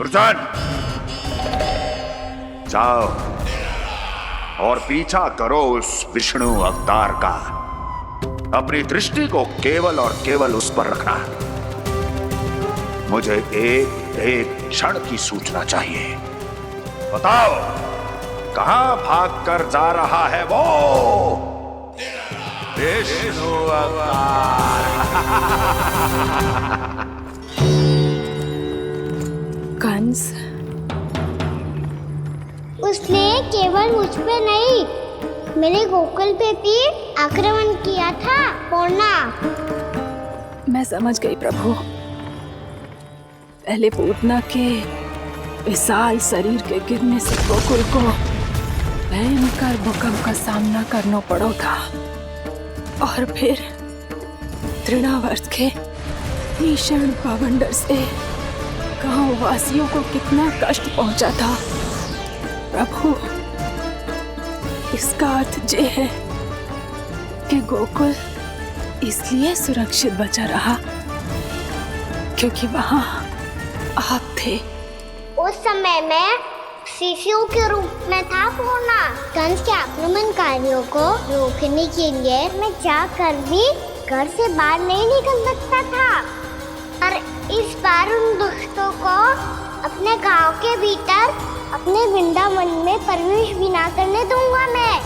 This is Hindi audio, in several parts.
दुर्जन, जाओ और पीछा करो उस विष्णु अवतार का। अपनी दृष्टि को केवल और केवल उस पर रखना। मुझे एक क्षण की सूचना चाहिए। बताओ, कहां भागकर जा रहा है वो विष्णु अवतार? कंस, उसने केवल मुझ पे नहीं, मेरे गोकुल पे भी आक्रमण किया था पूर्णा। मैं समझ गई प्रभु। पहले पूतना के विशाल शरीर के गिरने से गोकुल को भयंकर भूकंप का सामना करना पड़ा था, और फिर तृणावर्त के भीषण पावंडर से गांव वासियों को कितना कष्ट पहुंचा था। प्रभु, इसका अर्थ ये है कि गोकुल इसलिए सुरक्षित बचा रहा क्योंकि वहां आप थे। उस समय मैं शिशु के रूप में था पूर्णा। कंस के आक्रमणकारियों को रोकने के लिए मैं जाकर भी घर से बाहर नहीं निकल सकता था, और इस बार उन दुष्टों को अपने गांव के भीतर अपने वृंदावन में प्रवेश भी ना करने दूंगा मैं।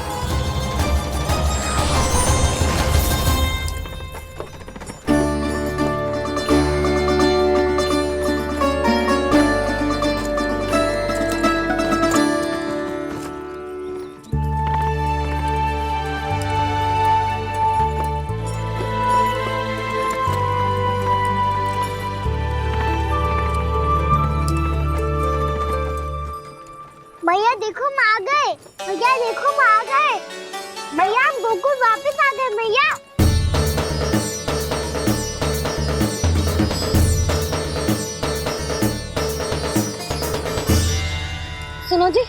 भैया देखो हम आ गए, भैया देखो हम आ गए, भैया हम गोकुल वापस आ गए भैया। सुनो जी,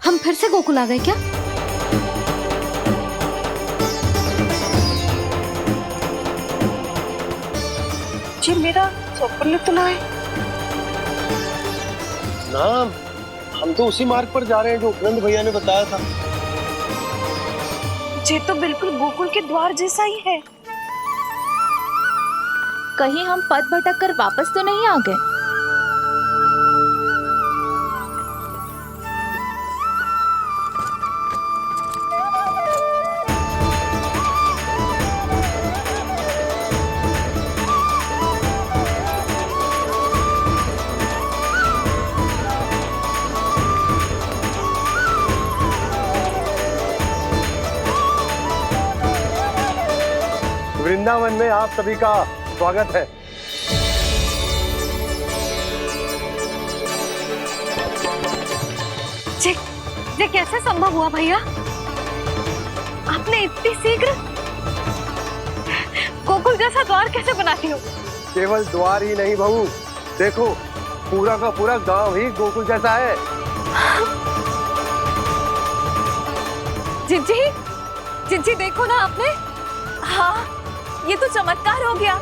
हम फिर से गोकुल आ गए क्या? जी मेरा स्वप्न तो ना है। ना, हम तो उसी मार्ग पर जा रहे हैं जो उपनंद भैया ने बताया था। ये तो बिल्कुल गोकुल के द्वार जैसा ही है। कहीं हम पथ भटक कर वापस तो नहीं आ गए? वृंदावन में आप सभी का स्वागत है। ये कैसे संभव हुआ भैया? आपने इतनी शीघ्र गोकुल जैसा द्वार कैसे बनाती हो? केवल द्वार ही नहीं बहू, देखो पूरा का पूरा गांव ही गोकुल जैसा है। जिज्जी, जिज्जी देखो ना आपने। हाँ, ये तो चमत्कार हो गया।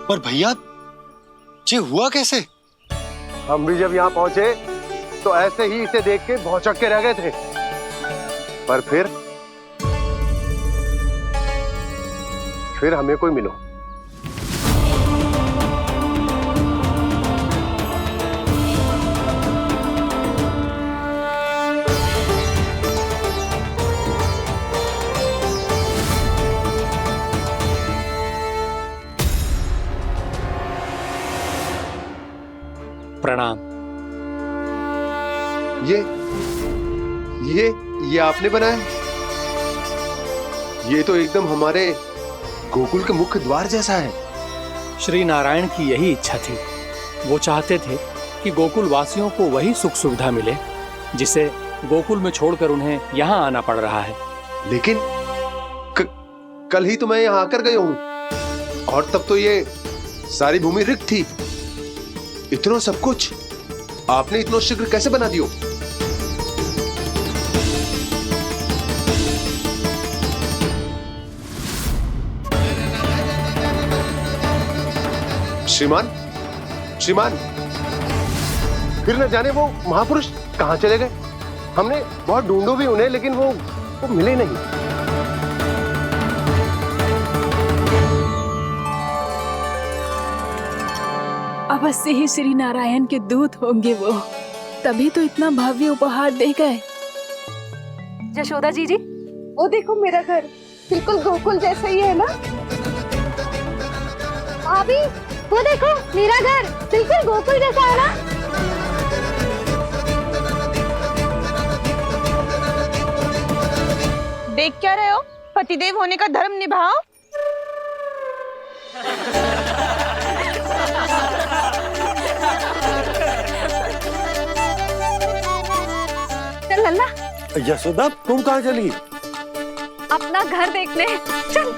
पर भैया, ये हुआ कैसे? हम भी जब यहाँ पहुंचे तो ऐसे ही इसे देख के भौचक के रह गए थे, पर फिर हमें कोई मिलो। प्रणाम। ये आपने बनाया? ये तो एकदम हमारे गोकुल के मुख्य द्वार जैसा है। श्री नारायण की यही इच्छा थी। वो चाहते थे कि गोकुल वासियों को वही सुख सुविधा मिले जिसे गोकुल में छोड़कर उन्हें यहाँ आना पड़ रहा है। लेकिन कल ही तो मैं यहाँ आकर गया हूँ, और तब तो ये सारी भूमि रिक्त थी। इतना सब कुछ आपने इतना शीघ्र कैसे बना दियो? श्रीमान, श्रीमान, फिर न जाने वो महापुरुष कहाँ चले गए। हमने बहुत ढूंढो भी उन्हें, लेकिन वो मिले नहीं। अवश्य ही श्री नारायण के दूत होंगे वो, तभी तो इतना भव्य उपहार दे गए। यशोदा जी, वो देखो मेरा घर बिल्कुल गोकुल जैसा ही है ना। भाभी वो देखो मेरा घर बिल्कुल गोकुल जैसा है ना। देख क्या रहे हो? पतिदेव होने का धर्म निभाओ। चल लल्ला, यशोदा तुम कहाँ चली? अपना घर देखने चल।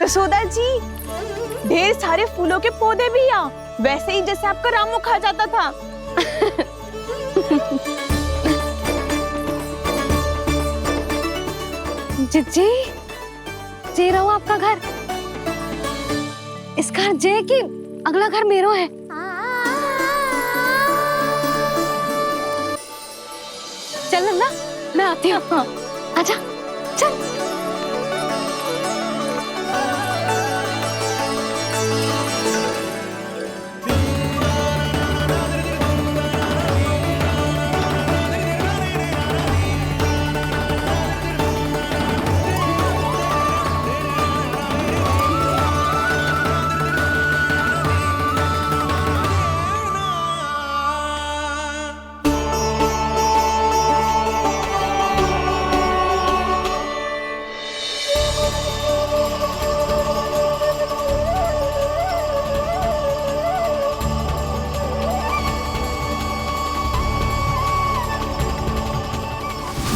यशोदा जी, ढेर सारे फूलों के पौधे भी यहाँ, वैसे ही जैसे आपका रामू खा जाता था। जी, जे रहो आपका घर। इस घर जे की अगला घर मेरो है। चल लल्ला, मैं आती हूँ। हाँ, आजा, चल।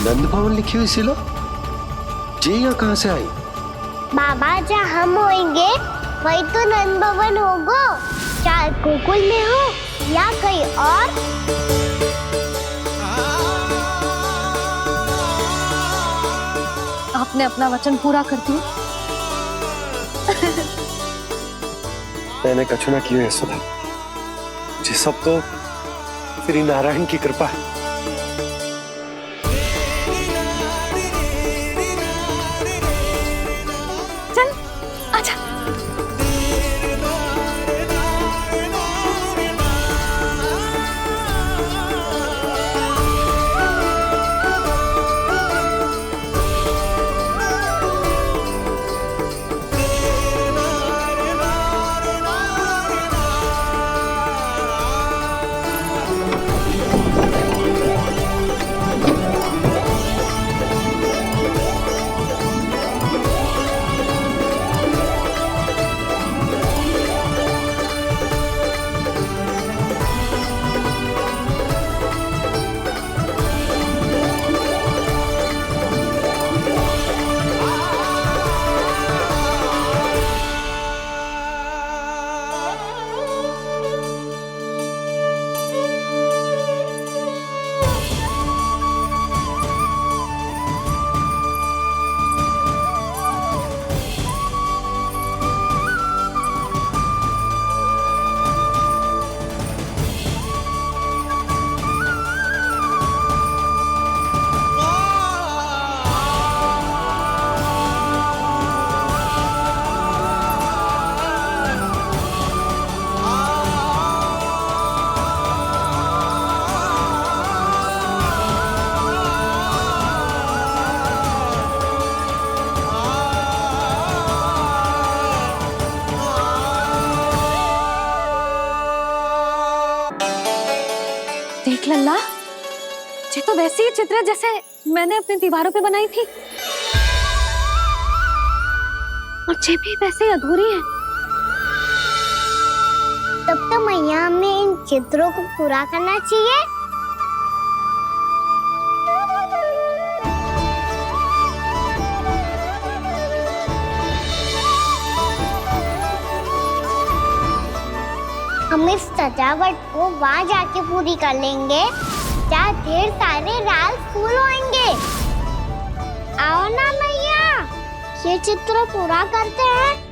नंद भवन लिखी हुई सिलो, जी यहाँ कहाँ से आई? बाबा जहाँ हम होंगे वही तो नंद भवन होगा, चाहे गोकुल में हो या कहीं और। आपने अपना वचन पूरा कर दिया। मैंने कछु ना किया यशोदा, ये सब तो श्री नारायण की कृपा है। चल, आजा। देख लल्ला, ये तो वैसी ही चित्र है जैसे मैंने अपनी दीवारों पे बनाई थी, और ये भी वैसे ही अधूरी है। तब तो मैया हमें इन चित्रों को पूरा करना चाहिए। हम इस सजावट को वहाँ जाके पूरी कर लेंगे जहाँ ढेर सारे लाल फूल होंगे। आओ ना मैया, ये चित्र पूरा करते हैं।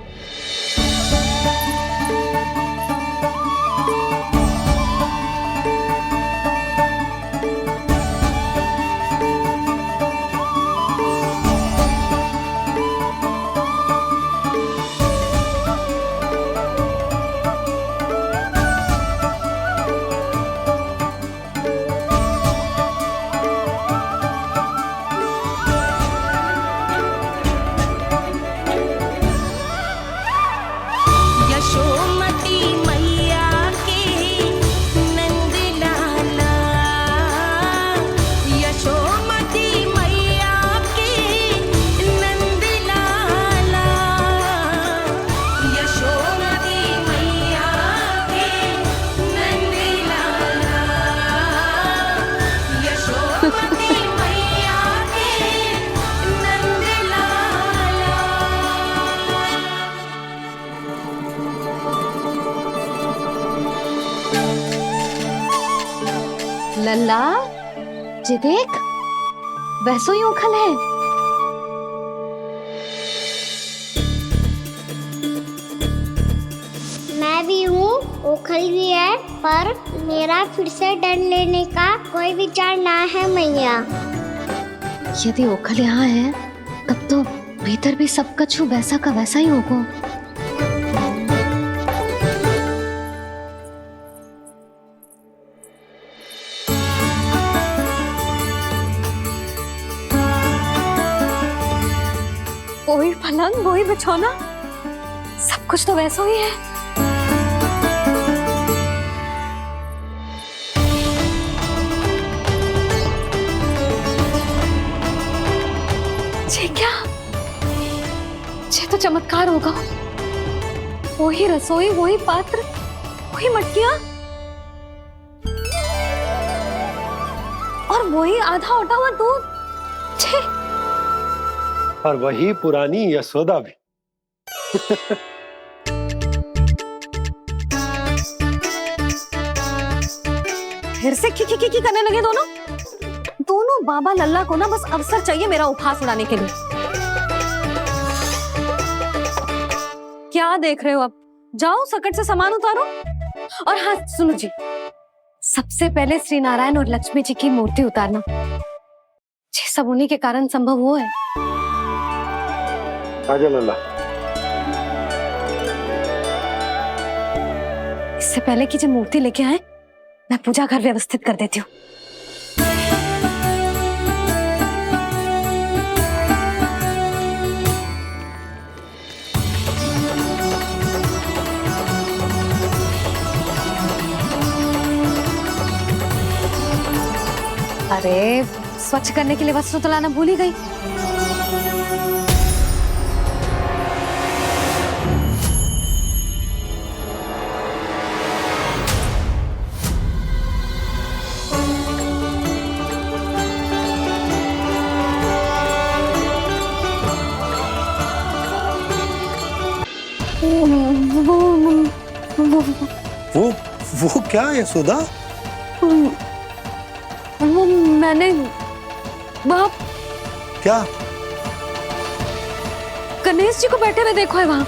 लल्ला, ये देख, वैसो ही उखल है। मैं भी हूँ, ओखल भी है, पर मेरा फिर से डर लेने का कोई विचार ना है मैया। यदि ओखल यहाँ है, तब तो भीतर भी सब कुछ वैसा का वैसा ही होगा। वही पलंग, वही बिछौना, सब कुछ तो वैसा ही है। ये क्या? ये तो चमत्कार होगा। वही रसोई, वही पात्र, वही मटकियां, और वही आधा उटा हुआ दूध। छे! और वही पुरानी यशोदा भी। फिर से की करने लगे दोनों बाबा लल्ला को ना बस अवसर चाहिए मेरा उपहास उड़ाने के लिए। क्या देख रहे हो? अब जाओ, सकट से सामान उतारो। और हाँ सुनो जी, सबसे पहले श्री नारायण और लक्ष्मी जी की मूर्ति उतारना। ये सब उन्हीं के कारण संभव हुआ है। आजा लल्ला। इससे पहले कि जो मूर्ति लेके आए, मैं पूजा घर व्यवस्थित कर देती हूँ। अरे, स्वच्छ करने के लिए वस्त्र तो लाना भूल ही गई। वो क्या है यशोदा? वो मैंने बाप क्या? गणेश जी को बैठे हुए देखो है वहां।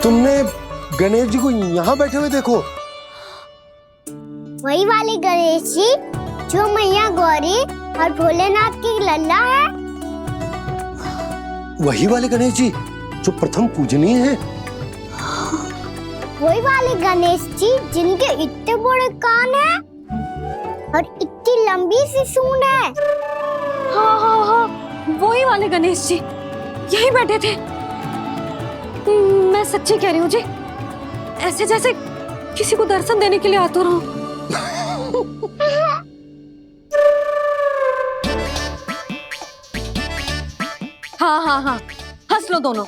तुमने गणेश जी को यहाँ बैठे हुए देखो? वही वाले गणेश जी जो मैया गौरी और भोलेनाथ की लल्ला है। वही वाले गणेश जी जो प्रथम पूजनीय है। वही वाले गणेश जी जिनके इतने बड़े कान हैं और इतनी लंबी सी सूंड है। हाँ, वही वाले गणेश जी यही बैठे थे। मैं सच्ची कह रही हूँ जी, ऐसे जैसे किसी को दर्शन देने के लिए आतुर हो। हाँ हाँ हाँ, हंस लो दोनों।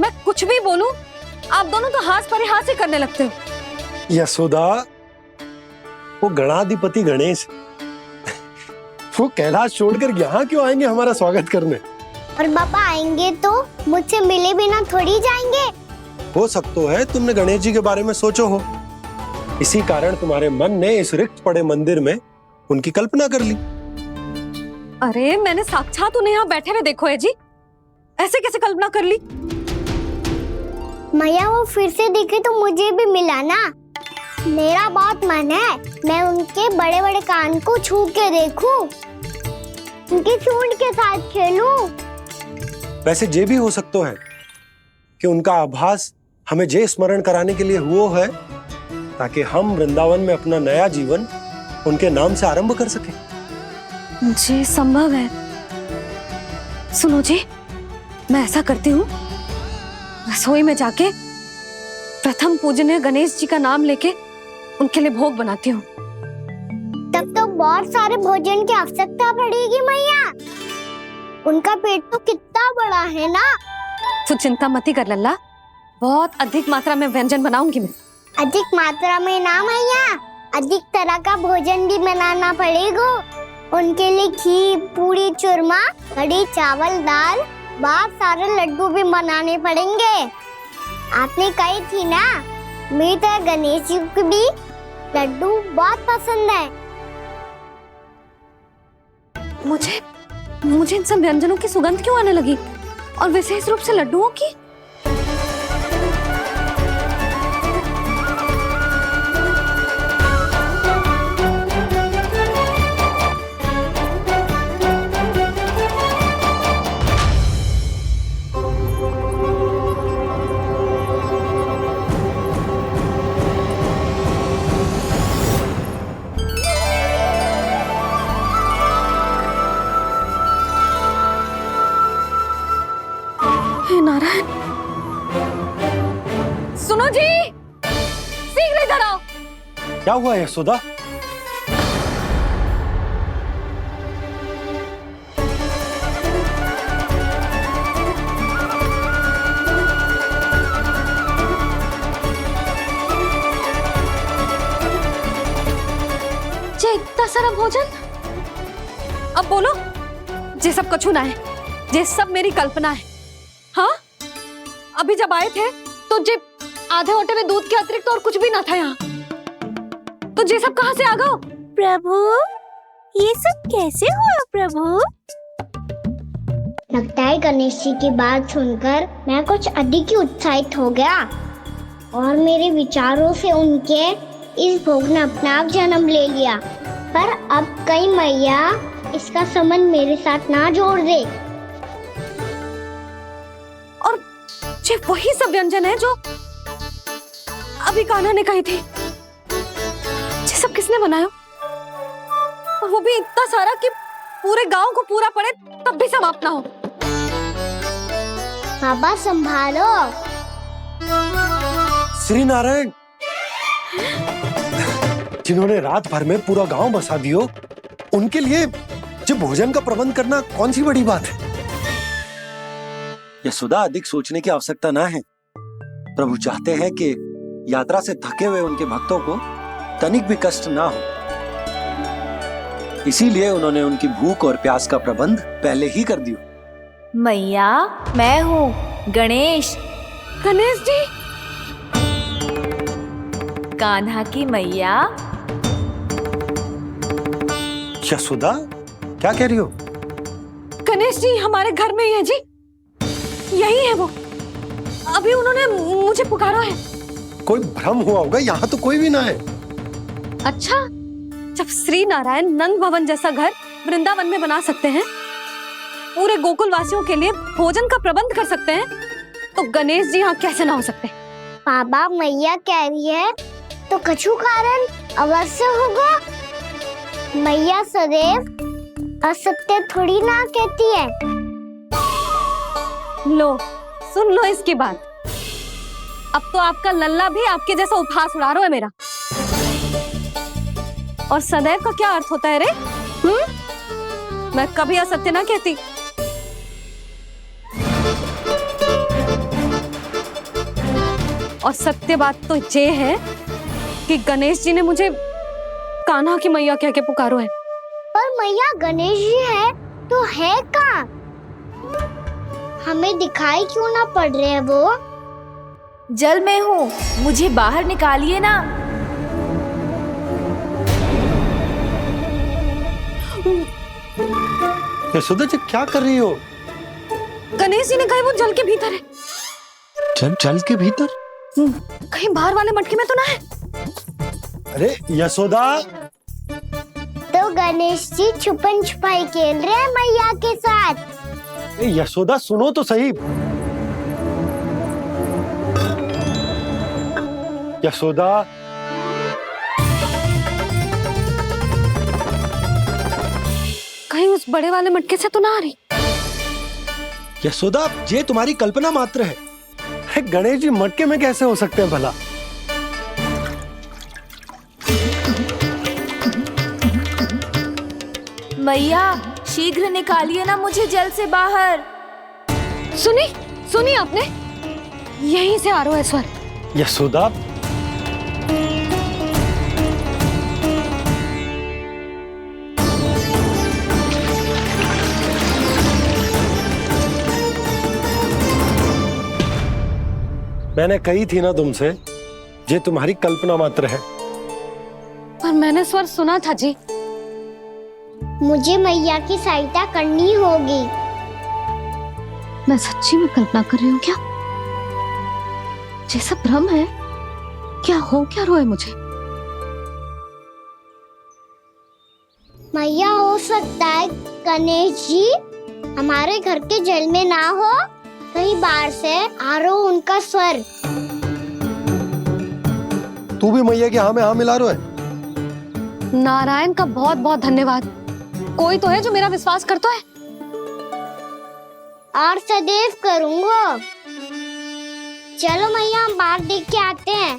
मैं कुछ भी बोलूं, आप दोनों तो हाथ परिहास ही करने लगते हो। यशोदा, वो गणाधिपति गणेश वो कैलाश छोड़कर यहाँ क्यों आएंगे हमारा स्वागत करने? और पापा आएंगे तो मुझसे मिले बिना थोड़ी जाएंगे। हो सकता है तुमने गणेश जी के बारे में सोचो हो, इसी कारण तुम्हारे मन ने इस रिक्त पड़े मंदिर में उनकी कल्पना कर ली। अरे मैंने साक्षात उन्हें यहाँ बैठे हुए देखो है जी, ऐसे कैसे कल्पना कर ली? मैया वो फिर से दिखे तो मुझे भी मिला ना। मेरा बहुत मन है मैं उनके बड़े बड़े कान को छू के देखूं, उनकी सूंड के साथ खेलूं। वैसे ये भी हो सकता है कि उनका आभास हमें जे स्मरण कराने के लिए हुआ है ताकि हम वृंदावन में अपना नया जीवन उनके नाम से आरंभ कर सके। जी संभव है। सुनो जी, मैं ऐसा करती हूँ, रसोई में जाके प्रथम पूजनीय गणेश जी का नाम लेके उनके लिए भोग बनाती हूँ। तब तो बहुत सारे भोजन की आवश्यकता पड़ेगी मैया, उनका पेट तो कितना बड़ा है ना। तू चिंता मत कर लल्ला, बहुत अधिक मात्रा में व्यंजन बनाऊंगी मैं। अधिक मात्रा में ना मैया, अधिक तरह का भोजन भी बनाना पड़ेगा। उनके लिए खीर, पूरी, चूरमा, कढ़ी, चावल, दाल, बहुत सारे लड्डू भी बनाने पड़ेंगे। आपने कही थी ना, मेरे गणेश जी को भी लड्डू बहुत पसंद है। मुझे इन सब व्यंजनों की सुगंध क्यों आने लगी, और विशेष रूप से लड्डुओं की? नारायण, सुनो जी, शीघ्र इधर आओ। क्या हुआ यशोदा? जे इतना सारा भोजन, अब बोलो, जे सब कछु ना है, जे सब मेरी कल्पना है। हाँ, अभी जब आए थे तो जे आधे ओटे में दूध के अतिरिक्त और कुछ भी ना था यहाँ, तो जे सब कहाँ से आ गए? प्रभु, ये सब कैसे हुआ प्रभु? लगता है गणेश जी की बात सुनकर मैं कुछ अधिक ही उत्साहित हो गया और मेरे विचारों से उनके इस भोग ने अपना आप जन्म ले लिया। पर अब कहीं मैया इसका संबंध मेरे साथ ना जोड़ दे। और ये वही सब व्यंजन है जो अभी कान्हा ने कही थी। ये सब किसने बनाया? और वो भी इतना सारा कि पूरे गांव को पूरा पड़े तब भी समाप्त ना हो। बाबा संभालो। श्री नारायण, जिन्होंने रात भर में पूरा गांव बसा दियो, उनके लिए जो भोजन का प्रबंध करना कौन सी बड़ी बात है? यशोदा, अधिक सोचने की आवश्यकता ना है। प्रभु चाहते हैं कि यात्रा से थके हुए उनके भक्तों को तनिक भी कष्ट ना हो, इसीलिए उन्होंने उनकी भूख और प्यास का प्रबंध पहले ही कर दिया। मैया, मैं हूँ गणेश। गणेश जी, कान्हा की मैया। यशोदा, क्या कह रही हो? गणेश जी हमारे घर में ही है जी, यही है वो। अभी उन्होंने मुझे पुकारा है। कोई भ्रम हुआ होगा, यहाँ तो कोई भी ना है। अच्छा, जब श्री नारायण नंद भवन जैसा घर वृंदावन में बना सकते हैं, पूरे गोकुल वासियों के लिए भोजन का प्रबंध कर सकते हैं, तो गणेश जी यहाँ कैसे ना हो सकते? बाबा, मैया कह रही है तो कछु कारण अवश्य होगा। मैया सदैव असत्य थोड़ी ना कहती है। लो, सुन लो इसकी बात। अब तो आपका लल्ला भी आपके जैसा उपहास उड़ा रहा है मेरा। और सदैव का क्या अर्थ होता है रे? मैं कभी असत्य ना कहती। और सत्य बात तो ये है कि गणेश जी ने मुझे कान्हा की मैया कह के पुकारो है। पर मैया गणेश जी है तो है कहाँ? हमें दिखाई क्यों ना पड़ रहे हैं वो? जल में हूँ, मुझे बाहर निकालिए ना। यशोदा जी क्या कर रही हो? गणेश जी ने कहा वो जल के भीतर है। जल के भीतर? कहीं बाहर वाले मटके में तो ना है? अरे यशोदा! तो गणेश जी छुपन छुपाई खेल रहे हैं मैया के साथ। यशोदा सुनो तो सही। यशोदा, कहीं उस बड़े वाले मटके से तो ना आ रही? यशोदा ये तुम्हारी कल्पना मात्र है। अरे गणेश जी मटके में कैसे हो सकते हैं भला? मैया शीघ्र निकालिए ना मुझे जल से बाहर। सुनी आपने? यहीं से आ रहा है स्वर। यशोदा, मैंने कही थी ना तुमसे, ये तुम्हारी कल्पना मात्र है। पर मैंने स्वर सुना था जी। मुझे मैया की सहायता करनी होगी। मैं सच्ची में कल्पना कर रही हूँ क्या? जैसा भ्रम है क्या? हो क्या रहा है मुझे? मैया हो सकता है गणेश जी हमारे घर के जल में ना हो, कहीं बाहर से आ रहा हो उनका स्वर। तू भी मैया के हाँ में हाँ मिला रहा है। नारायण का बहुत बहुत धन्यवाद। कोई तो है जो मेरा विश्वास करता है। और सदैव करूंगा। चलो मैया हम बाहर देख के आते हैं।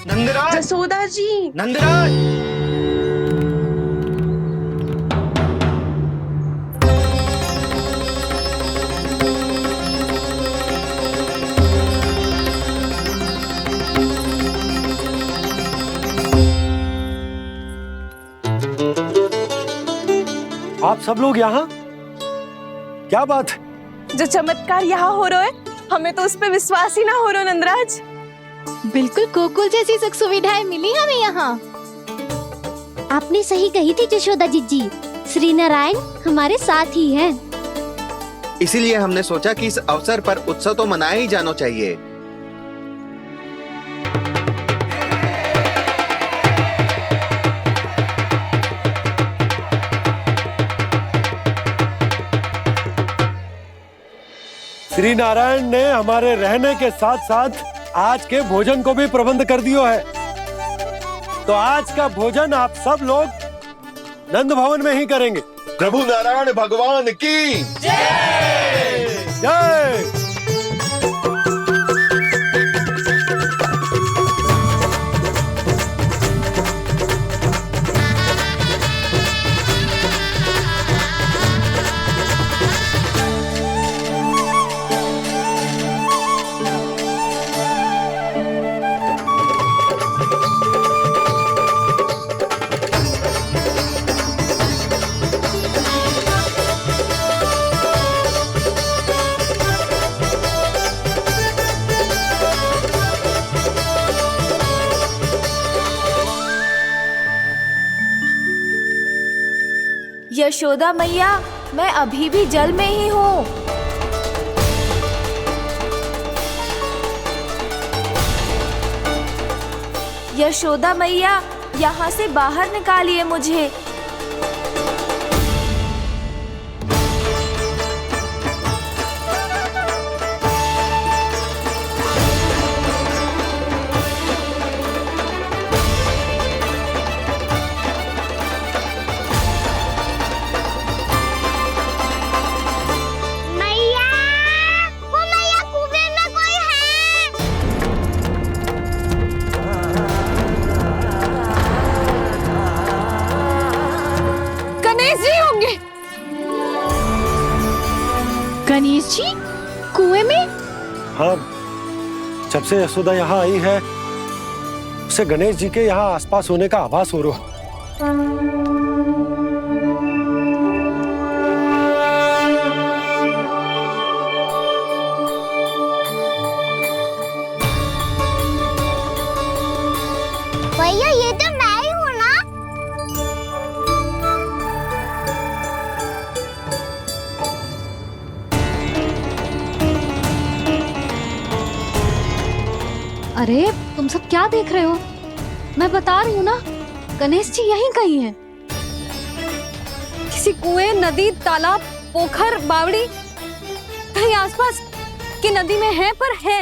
नंदराज! यशोदा जी! नंदराज! आप सब लोग यहाँ? क्या बात है? जो चमत्कार यहाँ हो रहा है, हमें तो उस पे विश्वास ही ना हो रहा नंदराज। बिल्कुल गोकुल जैसी सुख सुविधाएं मिली हमें यहाँ। आपने सही कही थी यशोदा जीजी, श्री नारायण हमारे साथ ही हैं। इसीलिए हमने सोचा कि इस अवसर पर उत्सव तो मनाया ही जाना चाहिए। श्री नारायण ने हमारे रहने के साथ साथ आज के भोजन को भी प्रबंध कर दिया है। तो आज का भोजन आप सब लोग नंद भवन में ही करेंगे। प्रभु नारायण भगवान की जय जय। यशोदा मैया, मैं अभी भी जल में ही हूँ। यशोदा मैया, यहाँ से बाहर निकालिए मुझे। मैया, वो मैया कुएं में गणेश जी कुएं में? हाँ, जब से यशोदा यहाँ आई है उसे गणेश जी के यहाँ आसपास होने का आभास हो रहा। भैया ये तो मैं ही हूँ ना। अरे तुम सब क्या देख रहे हो? मैं बता रही हूँ ना, गणेश जी यहीं कहीं हैं। किसी कुएं, नदी, तालाब, पोखर, बावड़ी कहीं आसपास की नदी में है, पर है।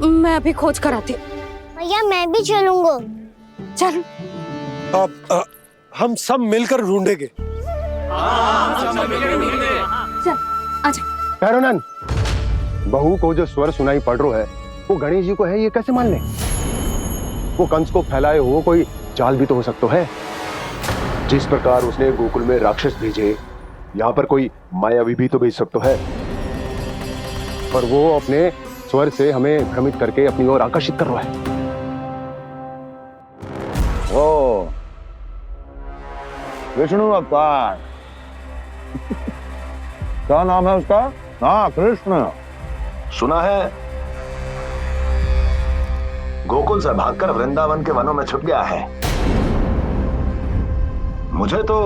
मैं अभी खोज कर आती हूँ। भैया मैं भी चलूंगा। चल। अब हम सब मिलकर ढूंढेंगे। चल आजा। पैरोनन, बहू को जो स्वर सुनाई पड़ रहा है वो गणेश जी को है, ये कैसे मान ले? वो कंस को फैलाए हो कोई चाल भी तो हो सकता है। जिस प्रकार उसने गोकुल में राक्षस भेजे, यहाँ पर कोई मायावी भी तो भेज सकता है। पर वो अपने स्वर से हमें भ्रमित करके अपनी ओर आकर्षित कर रहा है। ओ विष्णु अवतार। क्या नाम है उसका? हाँ, कृष्ण। सुना है गोकुल से भागकर वृंदावन के वनों में छुप गया है। मुझे तो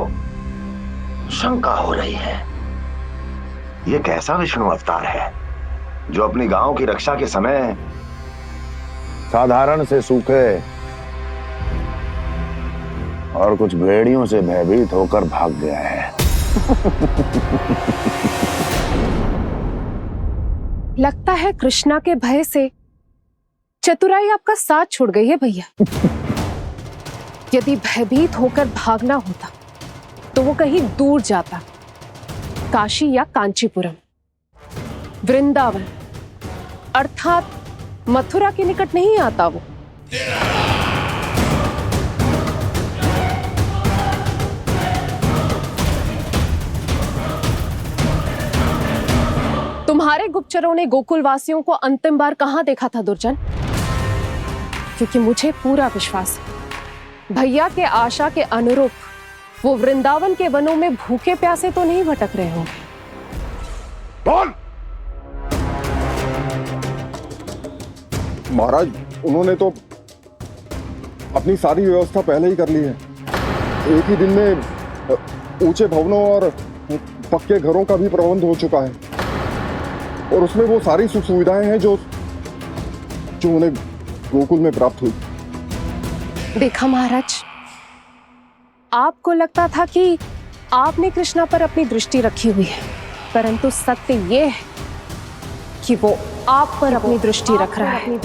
शंका हो रही है, ये कैसा विष्णु अवतार है जो अपनी गांव की रक्षा के समय साधारण से सूखे और कुछ भेड़ियों से भयभीत होकर भाग गया है। लगता है कृष्णा के भय से चतुराई आपका साथ छोड़ गई है भैया। यदि भयभीत होकर भागना होता तो वो कहीं दूर जाता, काशी या कांचीपुरम, वृंदावन अर्थात मथुरा के निकट नहीं आता वो। तुम्हारे गुप्तचरों ने गोकुल वासियों को अंतिम बार कहां देखा था दुर्जन? क्योंकि मुझे पूरा विश्वास है भैया के आशा के अनुरूप वो वृंदावन के वनों में भूखे प्यासे तो नहीं भटक रहे होंगे। बोल। महाराज, उन्होंने तो अपनी सारी व्यवस्था पहले ही कर ली है। एक ही दिन में ऊंचे भवनों और पक्के घरों का भी प्रबंध हो चुका है, और उसमें वो सारी सुख सुविधाएं हैं जो उन्हें गोकुल में प्राप्त हुई। देखा महाराज, आपको लगता था कि आपने कृष्णा पर अपनी दृष्टि रखी हुई है, परंतु सत्य ये है कि वो आप पर अपनी दृष्टि रख रहा है।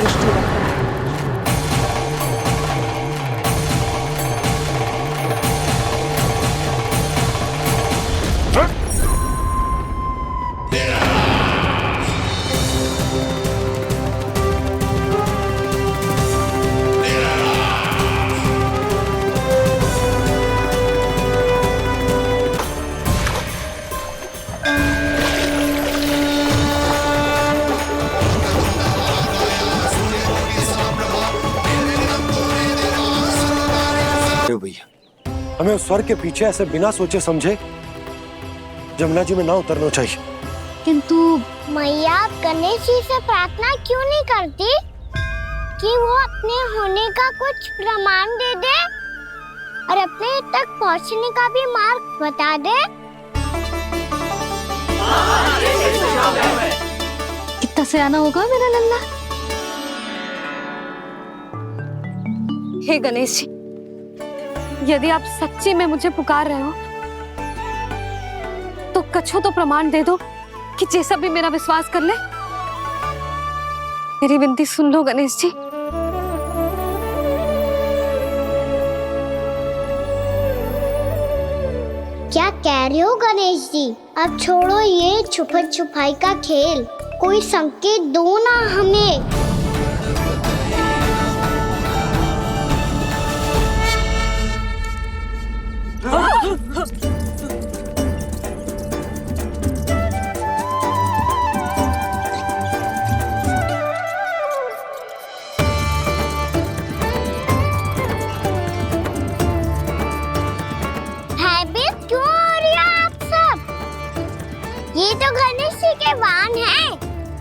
भैया, हमें उस स्वर के पीछे ऐसे बिना सोचे समझे जमुना जी में ना उतरना चाहिए। किंतु मैया, आप गणेश जी से प्रार्थना क्यों नहीं करती कि वो अपने होने का कुछ प्रमाण दे दे और अपने तक पहुंचने का भी मार्ग बता दे? कितना सयाना होगा मेरा लल्ला। हे गणेश जी, यदि आप सच्ची में मुझे पुकार रहे हो तो कछो तो प्रमाण दे दो कि जैसा भी मेरा विश्वास कर ले। मेरी विनती सुन लो गणेश जी। क्या कह रहे हो गणेश जी? अब छोड़ो ये छुपन छुपाई का खेल, कोई संकेत दो ना हमें। ये तो गणेश जी के वाहन हैं,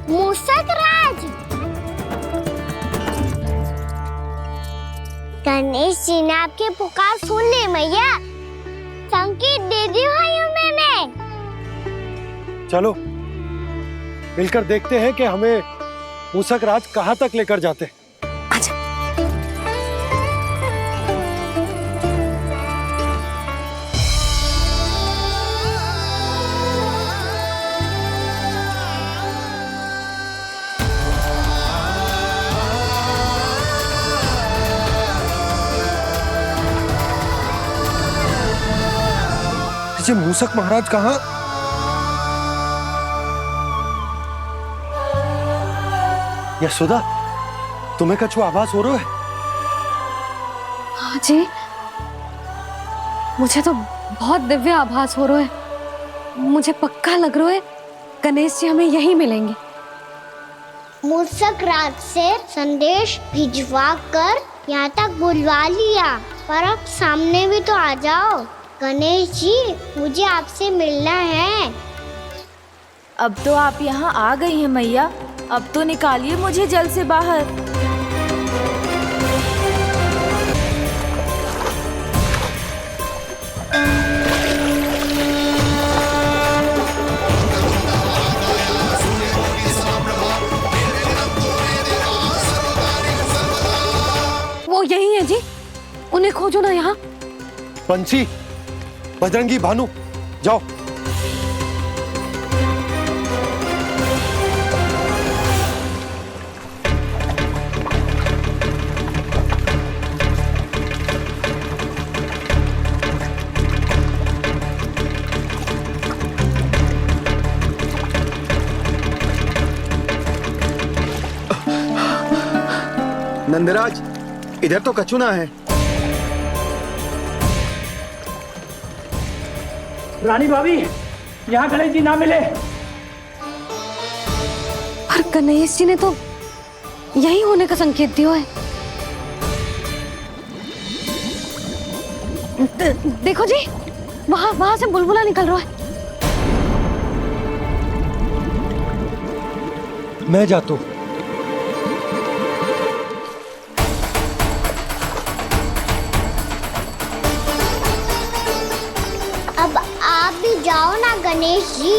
मूषक राज। गणेश जी ने आपकी पुकार सुन ली मैया, संकेत दे दी भाइयों मैंने। चलो मिलकर देखते हैं कि हमें मूषक राज कहाँ तक लेकर जाते हैं। मूषक महाराज कहाँ? यशोदा, तुम्हें कछु आभास हो रहा है? हाँ जी, मुझे तो बहुत दिव्य आभास हो रहा है। मुझे पक्का लग रहा है गणेश जी हमें यहीं मिलेंगे। मूषक राज से संदेश भिजवा कर यहाँ तक बुलवा लिया, पर अब सामने भी तो आ जाओ। गणेश जी, मुझे आपसे मिलना है। अब तो आप यहाँ आ गई हैं मैया, अब तो निकालिए मुझे जल से बाहर। वो यही है जी, उन्हें खोजो ना यहाँ। पंछी, बजरंगी, भानु, जाओ। नंदराज, इधर तो कछुना है। रानी भाभी, यहाँ गणेश जी ना मिले। पर गणेश जी ने तो यही होने का संकेत दिया है। देखो जी, वहां से बुलबुला निकल रहा है। मैं जाता हूँ। अब आप भी जाओ ना गणेश जी।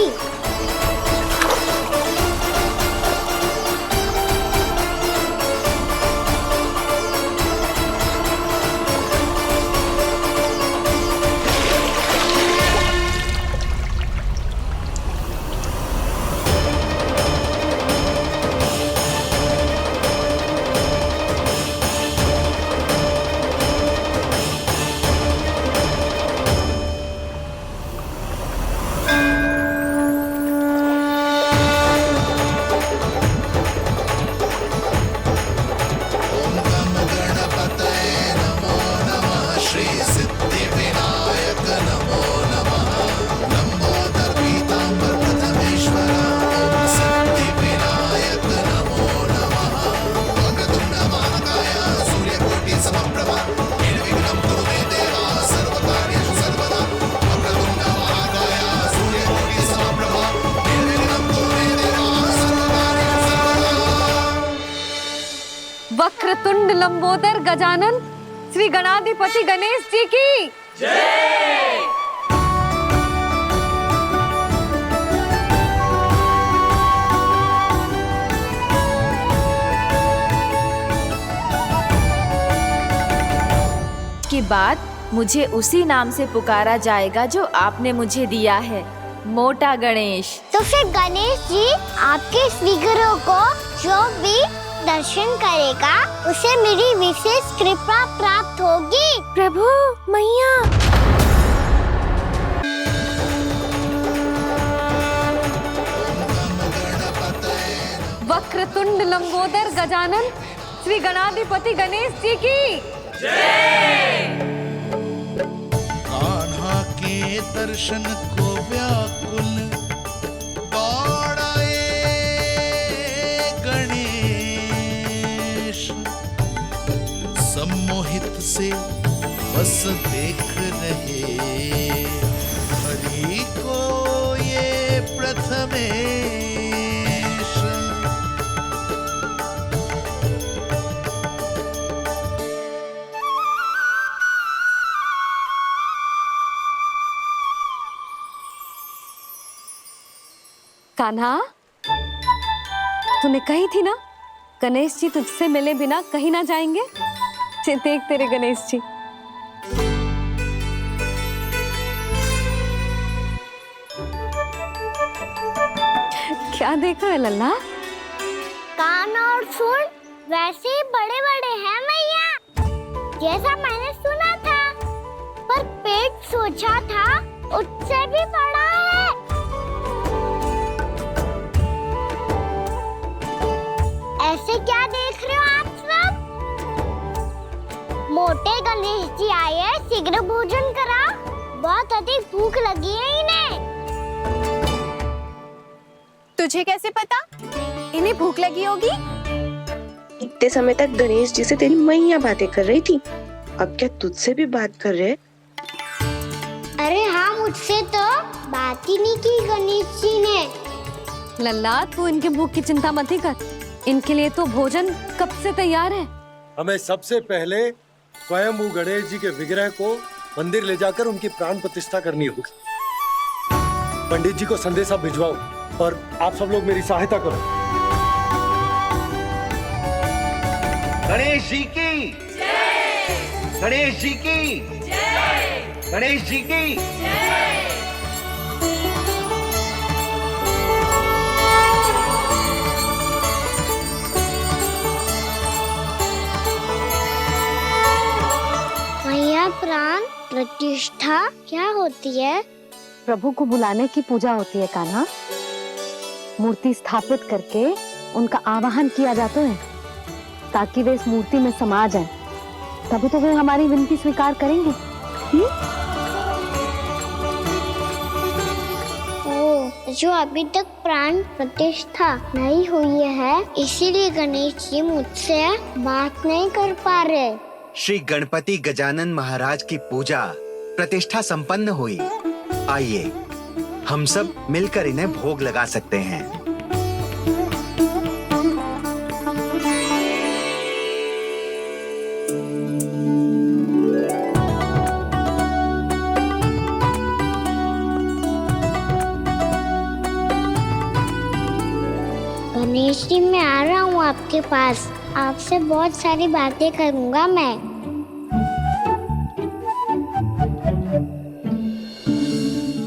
वक्रतुंड लंबोदर गजानन श्री गणाधिपति गणेश जी की जय। के बाद मुझे उसी नाम से पुकारा जाएगा जो आपने मुझे दिया है, मोटा गणेश। तो फिर गणेश जी आपके स्वीकरों को जो भी दर्शन करेगा उसे मेरी विशेष कृपा प्राप्त होगी। प्रभु, मैया। वक्रतुंड लंबोदर गजानन श्री गणाधिपति गणेश जी की जय। कान्हा के दर्शन को व्याकुल दौड़ाए गणेश, सम्मोहित से बस देख रहे हरि को ये प्रथम कान्हा, तूने कही थी ना गणेश जी तुझसे मिले बिना कहीं ना जाएंगे। देख तेरे गणेश जी। क्या देख रहा है लल्ला? कान और सुन वैसे ही बड़े बड़े हैं मैया, जैसा मैंने सुना था, पर पेट सोचा था उससे भी बड़ा है। ऐसे क्या देख रहे हो आप सब? मोटे गणेश जी आए हैं, शीघ्र भोजन करा, बहुत अधिक भूख लगी है इन्हें। तुझे कैसे पता इन्हें भूख लगी होगी? इतने समय तक गणेश जी से तेरी मैया बातें कर रही थी, अब क्या तुझसे भी बात कर रहे? अरे हाँ, मुझसे तो बात ही नहीं की गणेश जी ने। लल्ला, तू इनके भूख की चिंता मत ही कर, इनके लिए तो भोजन कब से तैयार है। हमें सबसे पहले स्वयं गणेश जी के विग्रह को मंदिर ले जाकर उनकी प्राण प्रतिष्ठा करनी होगी। पंडित जी को संदेशा भिजवाओ और आप सब लोग मेरी सहायता करो। गणेश जी की जय! गणेश जी की जय! गणेश जी की जय! मैया, प्राण प्रतिष्ठा क्या होती है? प्रभु को बुलाने की पूजा होती है कान्हा। मूर्ति स्थापित करके उनका आवाहन किया जाता है ताकि वे इस मूर्ति में समा जाएं। तभी तो वे हमारी विनती स्वीकार करेंगे। ओ, जो अभी तक प्राण प्रतिष्ठा नहीं हुई है, इसीलिए गणेश जी मुझसे बात नहीं कर पा रहे। श्री गणपति गजानन महाराज की पूजा प्रतिष्ठा संपन्न हुई। आइए हम सब मिलकर इन्हें भोग लगा सकते हैं। गणेश जी, मैं आ रहा हूँ आपके पास, आपसे बहुत सारी बातें करूँगा मैं।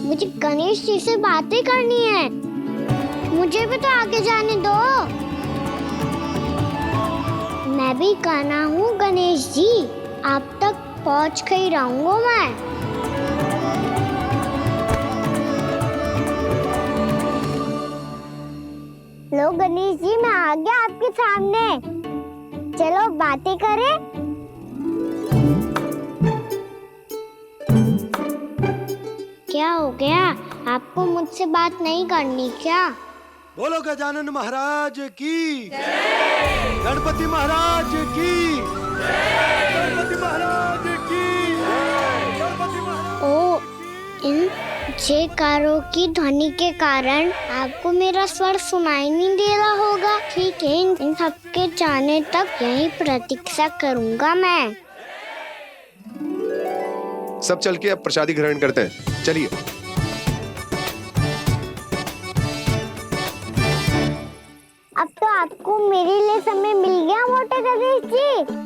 मुझे गणेश जी से बातें करनी है, मुझे भी तो आगे जाने दो। मैं भी कान्हा हूँ गणेश जी, आप तक पहुँच कर ही रहूंगा मैं। लो गणेश जी, मैं आ गया आपके सामने, चलो बातें करें। क्या हो गया, आपको मुझसे बात नहीं करनी क्या? बोलो गजानन महाराज की जय! गणपति महाराज की जय! गणपति महाराज की जय! गणपति महाराज। ओ, इन जयकारों की ध्वनि के कारण आपको मेरा स्वर सुनाई नहीं दे रहा होगा। ठीक है, इन सबके जाने तक यही प्रतीक्षा करूंगा मैं। सब चल के अब प्रसादी ग्रहण करते हैं, चलिए। अब तो आपको मेरे लिए समय मिल गया मोटे गणेश जी।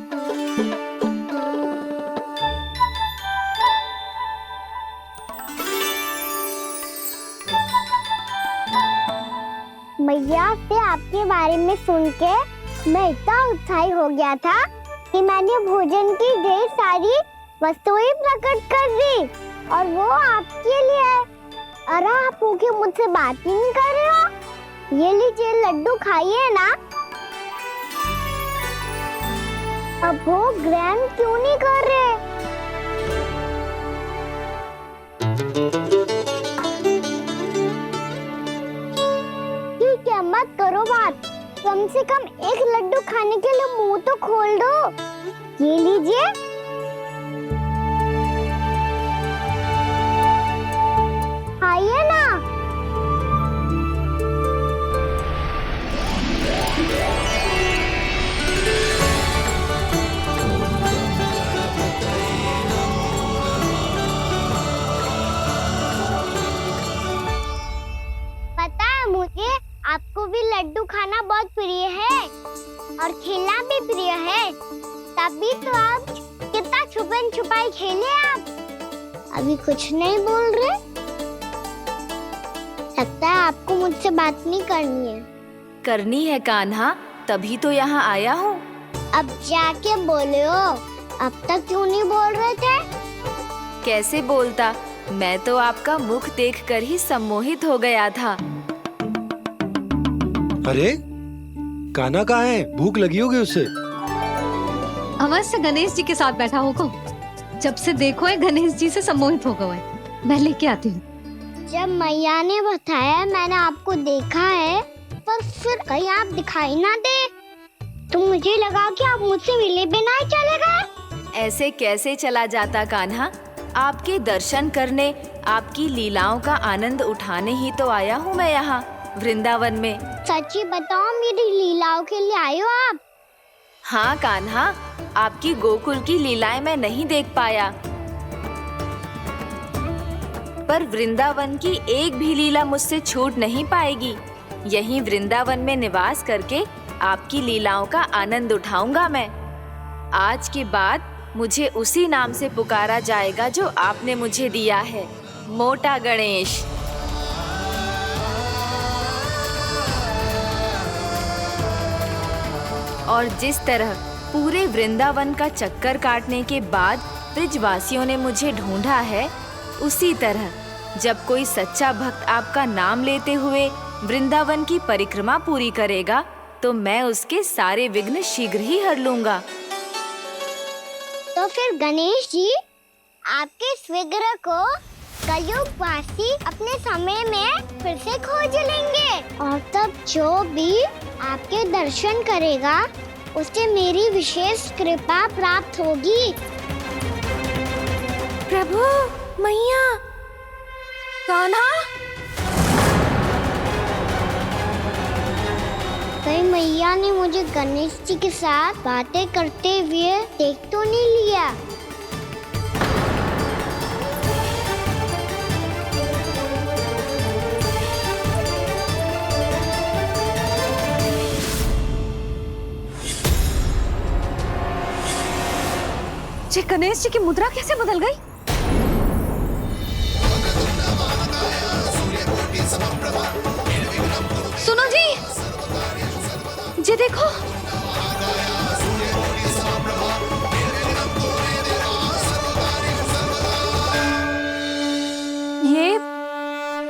मैया से आपके बारे में सुन के मैं इतना उत्साही हो गया था कि मैंने भोजन की ढेर सारी वस्तुएं प्रकट कर दी, और वो आपके लिए। अरे आप भूखे मुझसे बात ही नहीं कर रहे हो। ये लीजिए लड्डू, खाइए ना। अब वो ग्रहण क्यों नहीं कर रहे? ठीक है, मत करो बात, कम से कम एक लड्डू खाने के लिए मुंह तो खोल दो। ये लीजिए। खाइए ना। पता है मुझे आपको भी लड्डू खाना बहुत प्रिय है और खेलना भी प्रिय है, तभी तो आप कितना छुपन छुपाई खेले आप। अभी कुछ नहीं बोल रहे? लगता है आपको मुझसे बात नहीं करनी है। करनी है कान्हा, तभी तो यहाँ आया हूँ। अब जाके बोले हो, अब तक क्यों नहीं बोल रहे थे? कैसे बोलता, मैं तो आपका मुख देखकर ही सम्मोहित हो गया था। अरे कान्हा कहाँ है? भूख लगी होगी उससे। अवश्य गणेश जी के साथ बैठा होगा। जब से देखो है गणेश जी से सम्मोहित हो गए। मैं लेके आती हूँ। जब मैया ने बताया मैंने आपको देखा है, पर फिर कहीं आप दिखाई ना दे, तो मुझे लगा कि आप मुझसे मिले बिना ही चले गए। ऐसे कैसे चला जाता कान्हा? आपके दर्शन करने, आपकी लीलाओं का आनंद उठाने ही तो आया हूँ मैं यहाँ वृंदावन में। सच्ची बताओ, मेरी लीलाओं के लिए आए हो आप? हाँ कान्हा, आपकी गोकुल की लीलाएं मैं नहीं देख पाया, पर वृंदावन की एक भी लीला मुझसे छूट नहीं पाएगी। यहीं वृंदावन में निवास करके आपकी लीलाओं का आनंद उठाऊंगा मैं। आज के बाद मुझे उसी नाम से पुकारा जाएगा जो आपने मुझे दिया है, मोटा गणेश। और जिस तरह पूरे वृंदावन का चक्कर काटने के बाद ब्रिजवासियों ने मुझे ढूंढा है, उसी तरह जब कोई सच्चा भक्त आपका नाम लेते हुए वृंदावन की परिक्रमा पूरी करेगा, तो मैं उसके सारे विघ्न शीघ्र ही हर लूंगा। तो फिर गणेश जी, आपके इस विग्रह को कलयुगवासी अपने समय में फिर से खोज लेंगे, और तब जो भी आपके दर्शन करेगा उसे मेरी विशेष कृपा प्राप्त होगी। प्रभु, मैया, कान्हा। कहीं मैया ने मुझे गणेश जी के साथ बातें करते हुए देख तो नहीं लिया? जी गणेश जी की मुद्रा कैसे बदल गई? सुनो जी, जी देखो।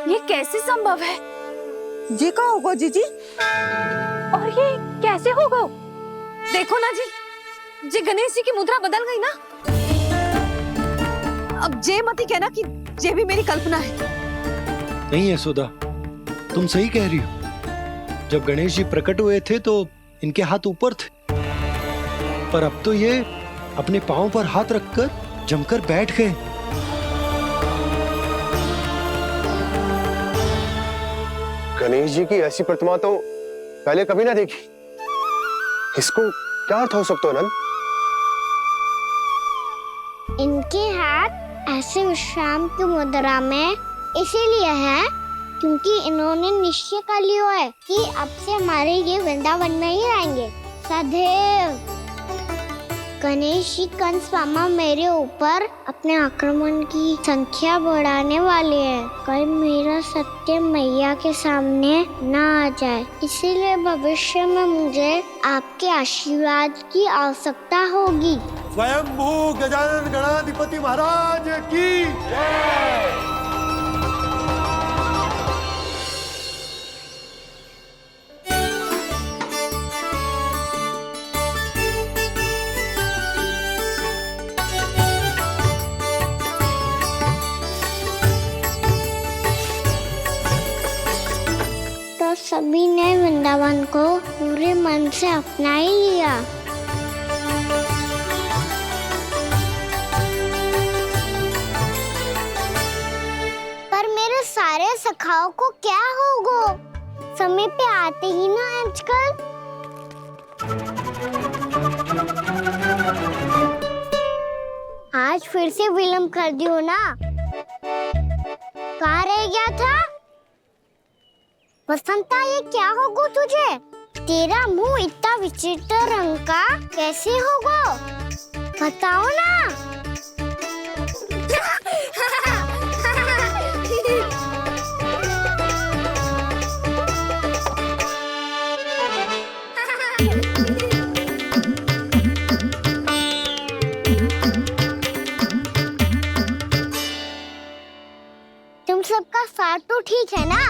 ये कैसे संभव है? जी का होगा जीजी? और ये कैसे होगा? देखो ना जी गणेश जी की मुद्रा बदल गई ना। अब जे मत ही कहना कि ये भी मेरी कल्पना है। नहीं यशोदा, तुम सही कह रही हो। जब गणेश जी प्रकट हुए थे तो इनके हाथ ऊपर थे, पर अब तो ये अपने पांव पर हाथ रखकर जमकर बैठ गए। गणेश जी की ऐसी प्रतिमा तो पहले कभी ना देखी। इसको क्या अर्थ हो सकता है नंद? इनके हाथ ऐसे विश्राम की मुद्रा में इसीलिए है क्योंकि इन्होंने निश्चय कर लिया है कि अब से हमारे ये वृंदावन में ही रहेंगे सदैव। गणेश जी कंस मामा मेरे ऊपर अपने आक्रमण की संख्या बढ़ाने वाले हैं, कल मेरा सत्य मैया के सामने ना आ जाए, इसीलिए भविष्य में मुझे आपके आशीर्वाद की आवश्यकता होगी। स्वयंभू गजानन गणाधिपति महाराज की जय। तो सभी ने वृंदावन को पूरे मन से अपना ही लिया। पर मेरे सारे सखाओं को क्या होगा? समय पे आते ही ना आजकल। आज फिर से विलम्ब कर दियो ना। कहाँ रह गया था? बसंता, ये क्या होगा तुझे? तेरा मुंह इतना विचित्र रंग का कैसे होगा? बताओ ना। तुम सबका साथ तो ठीक है ना?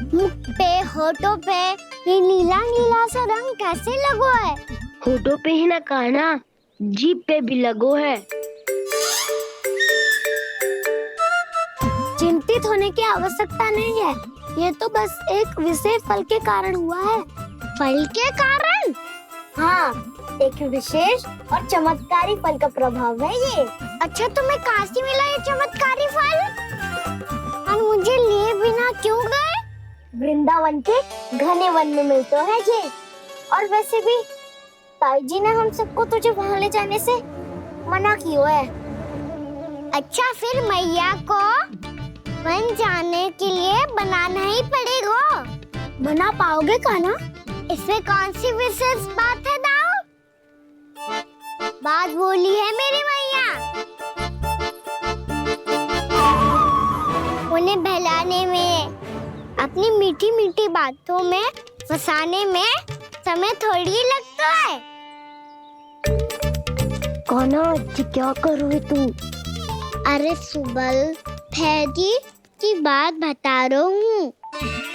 मुख पे, होठों पे ये नीला नीला सा रंग कैसे लगो है? होठों पे ही ना कहना, जीभ पे भी लगो है। चिंतित होने की आवश्यकता नहीं है, ये तो बस एक विशेष फल के कारण हुआ है। फल के कारण? हाँ, एक विशेष और चमत्कारी फल का प्रभाव है ये। अच्छा, तुम्हें कहाँ से मिला ये चमत्कारी फल? और मुझे लिए बिना क्यों गए? वृंदावन के घने वन में मिलते हैं ये। और वैसे भी ताई जी ने हम सबको तुझे वहाँ ले जाने से मना किया है। अच्छा, फिर मैया को वन जाने के लिए बनाना ही पड़ेगा। बना पाओगे का ना? इसमें कौन सी विशेष बात है दाऊ? बात बोली है मेरी मैया। उन्हें बहलाने में, अपनी मीठी मीठी बातों में फंसाने में समय थोड़ी लगता है। कौन क्या करोगे तुम? अरे सुबल, फैजी की बात बता रहा हूँ।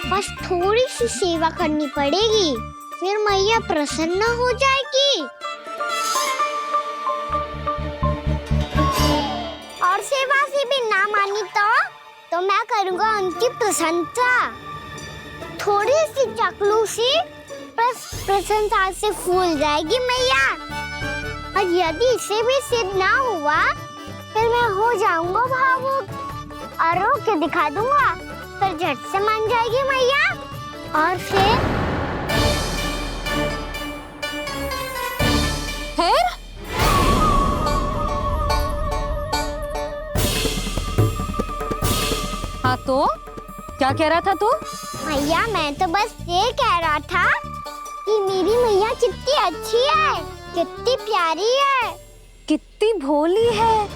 बस थोड़ी सी सेवा करनी पड़ेगी, फिर मैया प्रसन्न हो जाएगी। और सेवा से भी ना मानी तो मैं करूँगा उनकी प्रशंसा। थोड़ी सी चाकलूसी बस प्रशंसा से फूल जाएगी मैया। और यदि इसे भी सिद्ध ना हुआ, फिर मैं हो जाऊंगा भावुक और रो के दिखा दूंगा, फिर झट से मान जाएगी मैया। और फिर हाँ तो क्या कह रहा था तू? मैया, मैं तो बस ये कह रहा था कि मेरी मैया कितनी अच्छी है, कितनी प्यारी है, कितनी भोली है,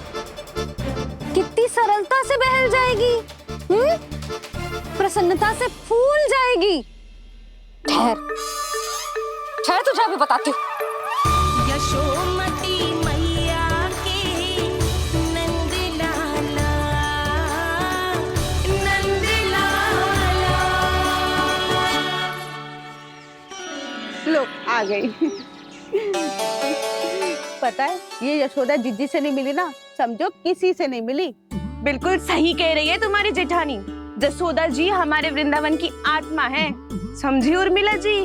कितनी सरलता से बहल जाएगी, प्रसन्नता से फूल जाएगी। ठहर ठहर, तुझे अभी बताती हूँ। यशोमती मैया के नंद लाला, नंद लाला। लो आ गई। पता है, ये यशोदा जिज्जी से नहीं मिली ना, समझो किसी से नहीं मिली। बिल्कुल सही कह रही है तुम्हारी जेठानी। जसोदा जी हमारे वृंदावन की आत्मा है, समझी उर्मिला जी।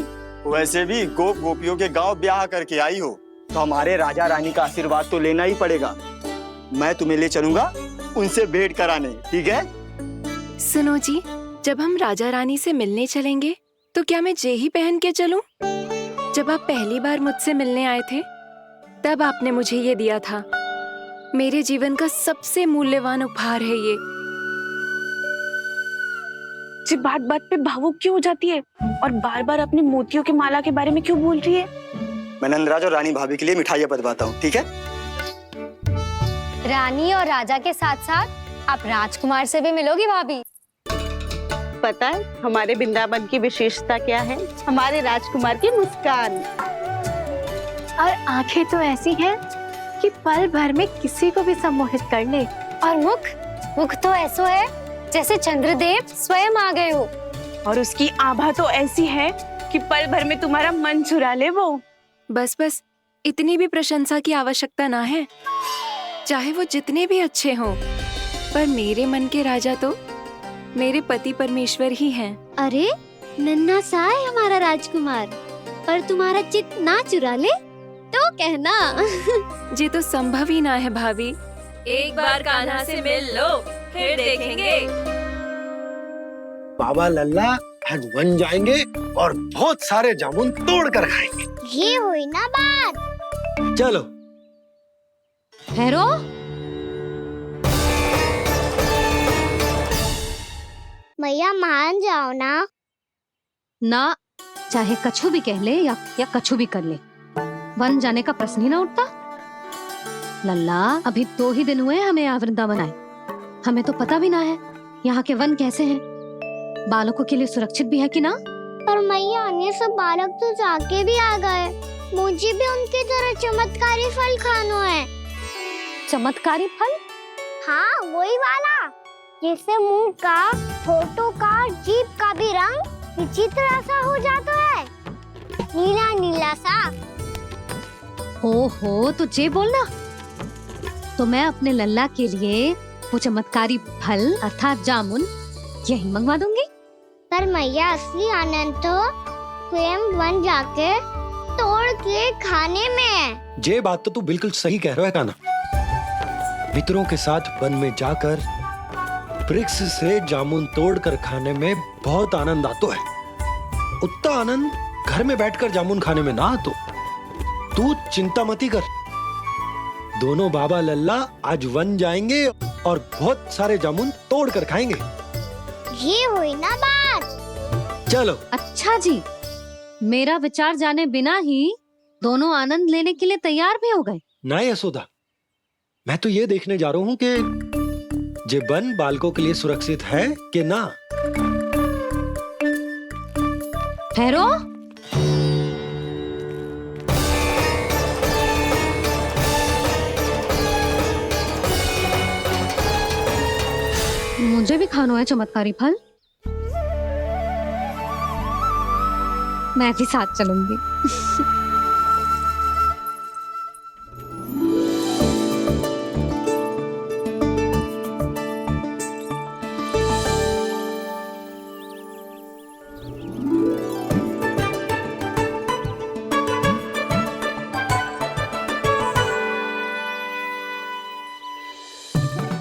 वैसे भी गोप गोपियों के गांव ब्याह करके आई हो, तो हमारे राजा रानी का आशीर्वाद तो लेना ही पड़ेगा। मैं तुम्हें ले चलूंगा उनसे भेंट कराने, ठीक है? सुनो जी, जब हम राजा रानी से मिलने चलेंगे तो क्या मैं जे ही पहन के चलूं? जब आप पहली बार मुझसे मिलने आए थे, तब आपने मुझे ये दिया था। मेरे जीवन का सबसे मूल्यवान उपहार है ये। जी बात बात पे भावुक क्यों हो जाती है और बार बार अपनी मोतियों की माला के बारे में क्यों बोल रही है? मैं नंदराज और रानी भाभी के लिए मिठाइयाँ बंटवाता हूँ, ठीक है? रानी और राजा के साथ साथ आप राजकुमार से भी मिलोगी भाभी। पता है हमारे वृंदावन की विशेषता क्या है? हमारे राजकुमार की मुस्कान। और आंखें तो ऐसी हैं कि पल भर में किसी को भी सम्मोहित कर ले। और मुख तो ऐसा है जैसे चंद्रदेव स्वयं आ गए हो। और उसकी आभा तो ऐसी है कि पल भर में तुम्हारा मन चुरा ले वो। बस बस, इतनी भी प्रशंसा की आवश्यकता ना है। चाहे वो जितने भी अच्छे हों, पर मेरे मन के राजा तो मेरे पति परमेश्वर ही हैं। अरे नन्हा सा है हमारा राजकुमार, पर तुम्हारा चित्त ना चुरा ले तो कहना। ये तो संभव ही ना है भाभी। एक बार कान्हा से मिल लो, फिर देखेंगे। बाबा लल्ला आज वन जाएंगे और बहुत सारे जामुन तोड़ कर खाएंगे। ये हुई ना बात। चलो। ठहरो। मैया मान जाओ ना, ना चाहे कछु भी कह ले या कछु भी कर ले, वन जाने का प्रश्न ही ना उठता। लल्ला, अभी 2 ही दिन हुए हमें यहाँ वृंदावन आए, हमें तो पता भी ना है यहाँ के वन कैसे हैं, बालकों के लिए सुरक्षित भी है कि ना। पर मैया, ये सब बालक तो जाके भी आ गए, मुझे भी उनकी तरह चमत्कारी फल खाना है। चमत्कारी फल? हाँ, वही वाला जिससे मुंह का, होठों का, जीभ का भी रंग विचित्र सा हो जाता है, नीला नीला सा। ओहो, तो जे बोलना। तो मैं अपने लल्ला के लिए वो चमत्कारी फल अर्थात जामुन यही मंगवा दूंगी। पर मैया, असली आनंद तो स्वयं वन जाके तोड़ के खाने में है। ये बात तो तू बिल्कुल सही कह रहा है कान्हा। मित्रों के साथ वन में जाकर वृक्ष से जामुन तोड़कर खाने में बहुत आनंद आता है। उतना आनंद घर में बैठकर जामुन खाने में ना आतो। तू चिंता मती कर, दोनों बाबा लल्ला आज वन जाएंगे और बहुत सारे जामुन तोड़कर खाएंगे। ये हुई ना बात। चलो। अच्छा जी, मेरा विचार जाने बिना ही दोनों आनंद लेने के लिए तैयार भी हो गए। ना यशोदा, मैं तो ये देखने जा रहा हूँ कि जे वन बालकों के लिए सुरक्षित है कि ना। ठहरो। मुझे भी खाना है चमत्कारी फल, मैं भी साथ चलूंगी।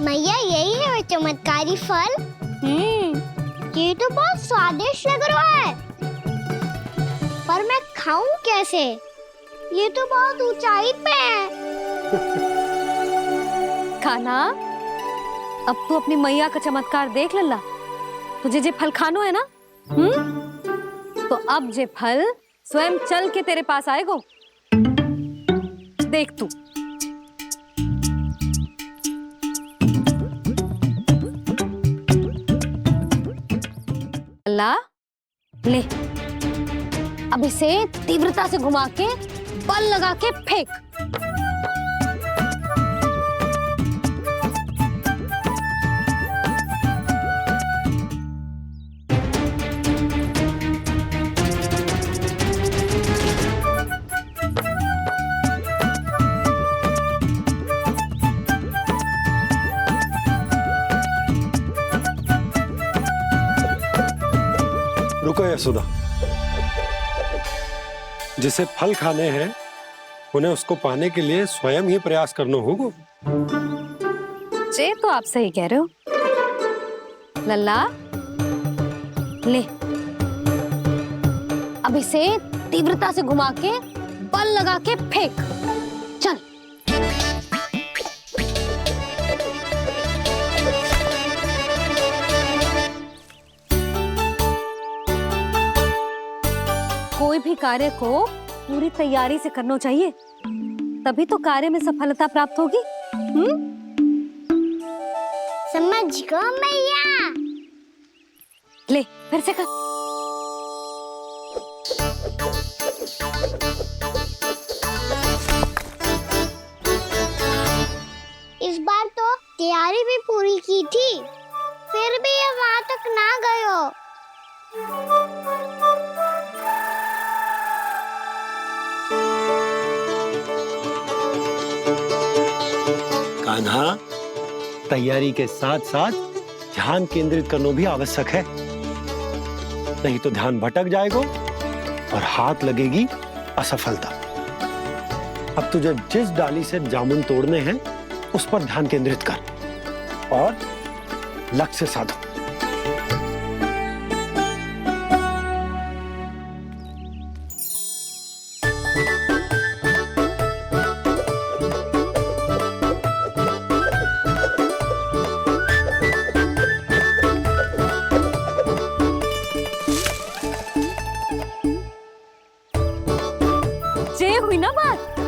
मैया, यही है वो चमत्कारी फल। ये तो बहुत स्वादिष्ट लग रहा है, पर मैं खाऊं कैसे? ये तो बहुत ऊंचाई पे है। खाना, अब तू अपनी मैया का चमत्कार देख लल्ला। तुझे जे फल खानो है ना, तो अब जे फल स्वयं चल के तेरे पास आएगो। देख तू। लल्ला, ले, अब इसे तीव्रता से घुमा के बल लगा के फेंक। रुको यशोदा, जिसे फल खाने हैं उन्हें उसको पाने के लिए स्वयं ही प्रयास करना होगा। जे तो आप सही कह रहे हो लल्ला। ले, अब इसे तीव्रता से घुमा के बल लगा के फेंक। चल। कोई भी कार्य को पूरी तैयारी से करना चाहिए, तभी तो कार्य में सफलता प्राप्त होगी। समझ गो मैया। ले, फिर से कर। इस बार तो तैयारी भी पूरी की थी, फिर भी ये वहां तक ना गए हो। कान्हा, तैयारी के साथ साथ ध्यान केंद्रित करना भी आवश्यक है, नहीं तो ध्यान भटक जाएगा और हाथ लगेगी असफलता। अब तुझे जिस डाली से जामुन तोड़ने हैं उस पर ध्यान केंद्रित कर और लक्ष्य साधो। हुई ना बात।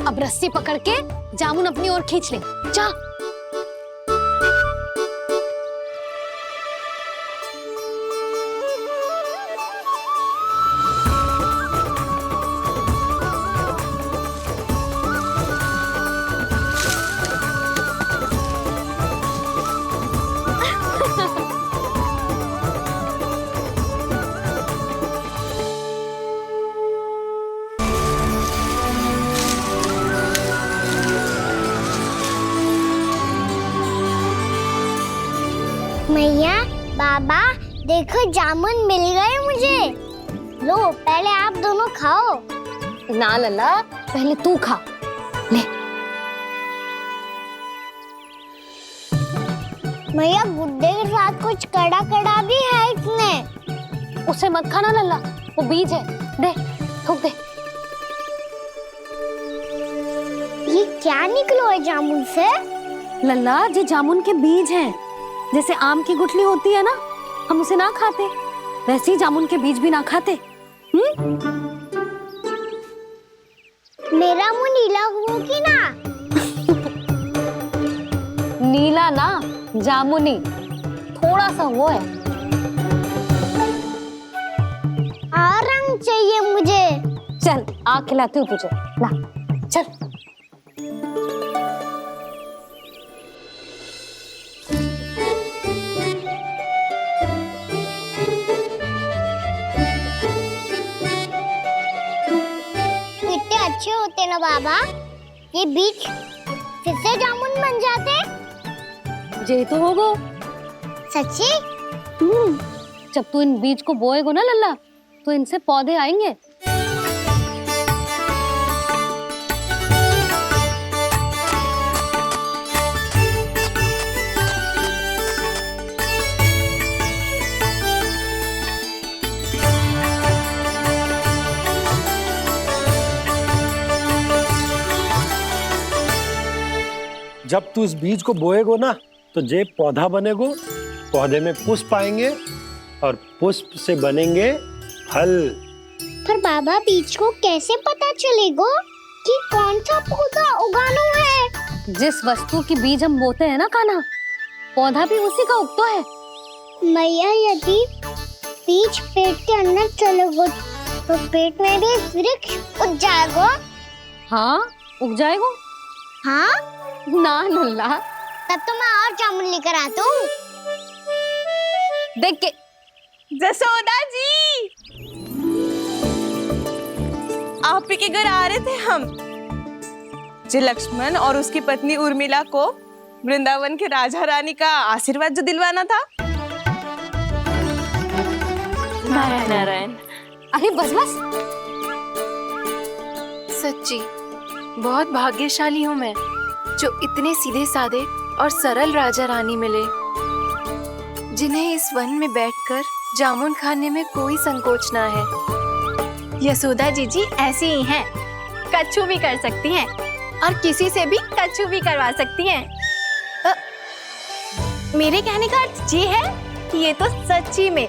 अब रस्सी पकड़ के जामुन अपनी ओर खींच ले, जा। मैया, बाबा, देखो जामुन मिल गए मुझे। लो, पहले आप दोनों खाओ। ना लल्ला, पहले तू खा ले। मैया, गुड्डे के साथ कुछ कड़ा कड़ा भी है इसमें। उसे मत खाना लल्ला, वो बीज है। दे, थूक दे। ये क्या निकलो है जामुन से? लल्ला, ये जामुन के बीज हैं। जैसे आम की गुठली होती है ना, हम उसे ना खाते, वैसे ही जामुन के बीज भी ना खाते। मेरा मुंह नीला हुआ कि ना? नीला ना, जामुनी, थोड़ा सा वो है। और रंग चाहिए मुझे। चल, आ खिलाती हूँ तुझे, ला, चल। अच्छे होते ना बाबा, ये बीज फिर से जामुन बन जाते। ये तो होगा। सच्ची? जब तू इन बीज को बोएगो ना लल्ला, तो इनसे पौधे आएंगे। जब तू इस बीज को बोएगो ना, तो जे पौधा बनेगो, पौधे में पुष्प आएंगे और पुष्प से बनेंगे फल। पर बाबा, बीज को कैसे पता चलेगा कि कौन सा पौधा उगाना है? जिस वस्तु की बीज हम बोते हैं ना कान्हा, पौधा भी उसी का उगता है। मैया, यदि बीज पेट के अंदर चलेगा तो पेट में भी वृक्ष उग जाएगा। हाँ, उग जाएगा। हाँ ना लल्ला, तब तो मैं और जामुन लेकर आता हूँ। देख के। जसोदा जी, आप ही के घर आ रहे थे हम। जो लक्ष्मण और उसकी पत्नी उर्मिला को वृंदावन के राजा रानी का आशीर्वाद जो दिलवाना था। नारायण नारायण। अरे बस बस। सच्ची बहुत भाग्यशाली हूँ मैं, जो इतने सीधे साधे और सरल राजा रानी मिले, जिन्हें इस वन में बैठकर जामुन खाने में कोई संकोच ना है। यशोदा जीजी ऐसी ही हैं, कच्छू भी कर सकती हैं और किसी से भी कच्छू भी करवा सकती हैं। मेरे कहने का अर्थ ये है कि ये तो सच्ची में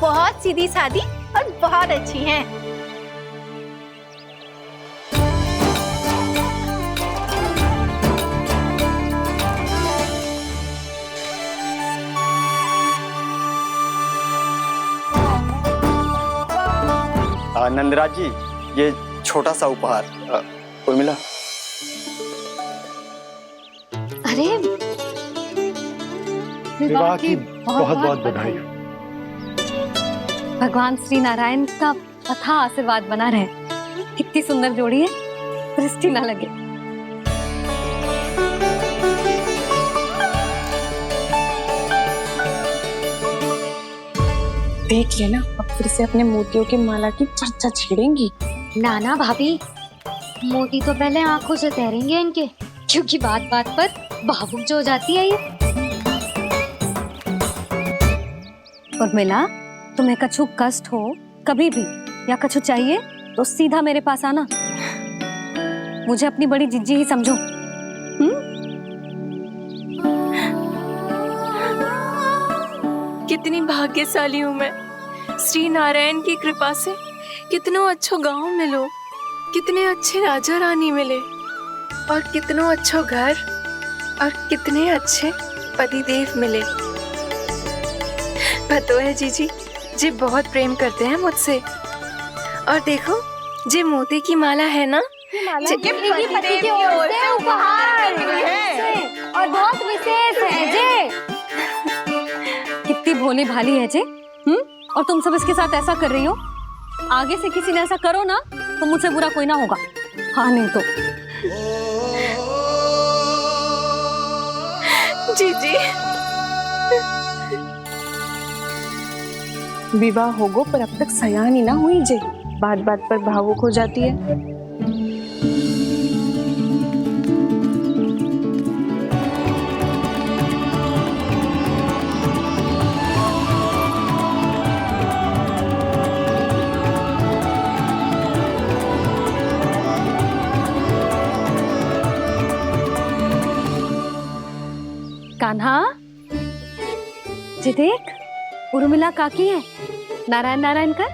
बहुत सीधी सादी और बहुत अच्छी हैं। नंदराज जी, ये छोटा सा उपहार। उर्मिला। अरे, विवाह की बहुत बहुत बधाई। भगवान श्री नारायण का अथाह आशीर्वाद बना रहे। कितनी सुंदर जोड़ी है, दृष्टि ना लगे। देख लेना, अब फिर से अपने मोतियों की माला की चर्चा छेड़ेंगी। नाना भाभी, मोती तो पहले आंखों से तैरेंगे इनके, क्योंकि बात बात पर भावुक जो हो जाती है ये। उर्मिला, तुम्हें कछु कष्ट हो कभी भी या कछु चाहिए तो सीधा मेरे पास आना। मुझे अपनी बड़ी जिज्जी ही समझो। कितनी भाग्यशाली हूँ मैं, श्री नारायण की कृपा से कितनो अच्छो गांव मिलो, कितने अच्छे राजा रानी मिले और कितनो अच्छो घर और कितने अच्छे पतिदेव मिले। पतो है जीजी, जी बहुत प्रेम करते हैं मुझसे। और देखो, जे मोती की माला है ना, ये पति की ओर से उपहार है और बहुत विशेष है जे। कितनी भोली भाली है जे। और तुम सब इसके साथ ऐसा कर रही हो। आगे से किसी ने ऐसा करो ना तो मुझसे बुरा कोई ना होगा। हाँ नहीं तो। जीजी विवाह होगो पर अब तक सयानी ना हुई जे, बात बात पर भावुक हो जाती है। कान्हा, जी देख, उर्मिला काकी है। नारायण नारायण कर।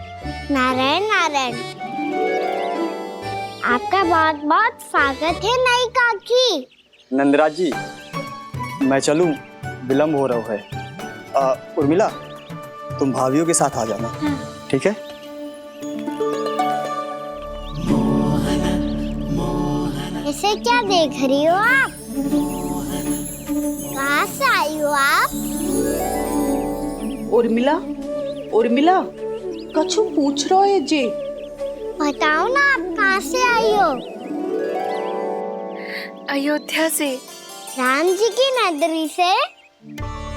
नारायण नारायण। आपका बहुत बहुत स्वागत है नई काकी। नंदराज जी, मैं चलूं, विलंब हो रहा है। उर्मिला, तुम भाभियों के साथ आ जाना, ठीक है? इसे क्या देख रही हो आप? कहाँ से आई हो आप? उर्मिला, उर्मिला, कछु पूछ रहा है जे। बताओ ना आप कहाँ से आई हो? अयोध्या से। राम जी की नगरी से?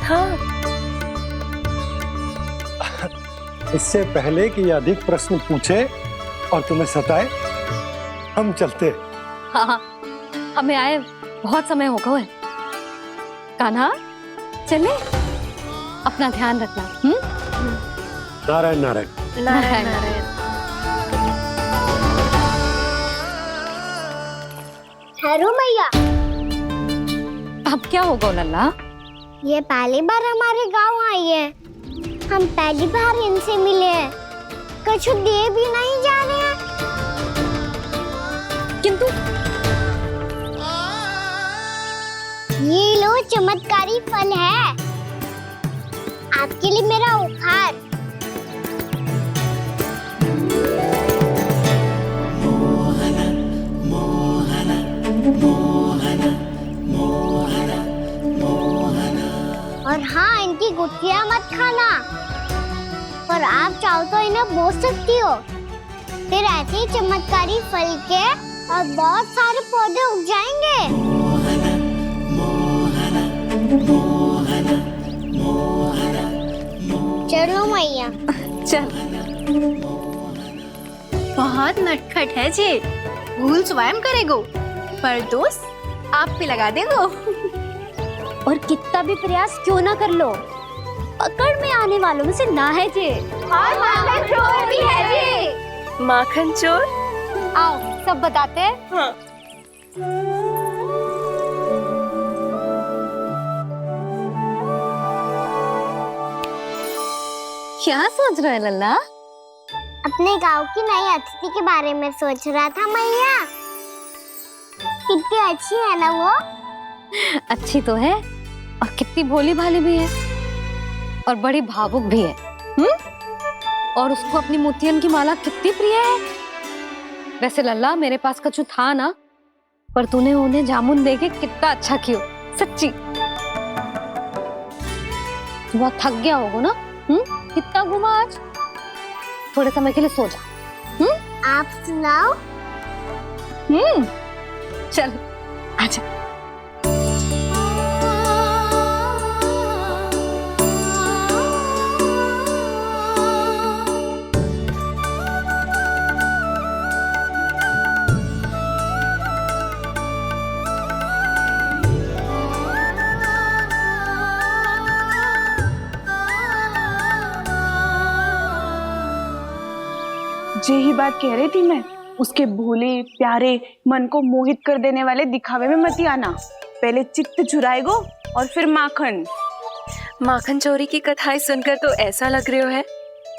हाँ। इससे पहले कि अधिक प्रश्न पूछे और तुम्हें सताए, हम चलते। हाँ, हमें आए बहुत समय हो गया है। कान्हा, चले, अपना ध्यान रखना। नारायण नारायण। नारायण नारायण। ठहरो मैया। अब क्या होगा लल्ला? ये पहली बार हमारे गांव आई है। हम पहली बार इनसे मिले हैं। कुछ दिए भी नहीं जा रहे हैं। किंतु ये लो चमत्कारी फल है, आपके लिए मेरा उपहार। और हाँ, इनकी गुठलियां मत खाना। और आप चाहो तो इन्हें बोस सकती हो। फिर ऐसे ही चमत्कारी फल के और बहुत सारे पौधे उग जाएंगे। चलो मैया। चल। बहुत नटखट है जे, भूल स्वयं करेगो, पर दोस्त आप पे लगा देगो। और कितना भी प्रयास क्यों ना कर लो, पकड़ में आने वालों में से ना है जे। और माखन चोर भी है जे। माखन चोर? आओ सब बताते हैं। हाँ। क्या सोच रहा है लल्ला? अपने गांव की नई अतिथि के बारे में सोच रहा था मैया। कितनी अच्छी है ना वो? अच्छी तो है और कितनी भोली भाली भी है और बड़ी भावुक भी है। और उसको अपनी मोतियन की माला कितनी प्रिय है। वैसे लल्ला, मेरे पास कछु था ना, पर तूने उन्हें जामुन देके कितना अच्छा किया, सच्ची। बहुत थक गया होगा ना? कितना घुमा आज? थोड़े समय के लिए सो जा। आप सुनाओ। चल आजा। यही बात कह रही थी मैं, उसके भोले प्यारे मन को मोहित कर देने वाले दिखावे में मत आना। पहले चित्त चुराएगो और फिर माखन। माखन चोरी की कथाएं सुनकर तो ऐसा लग रहा है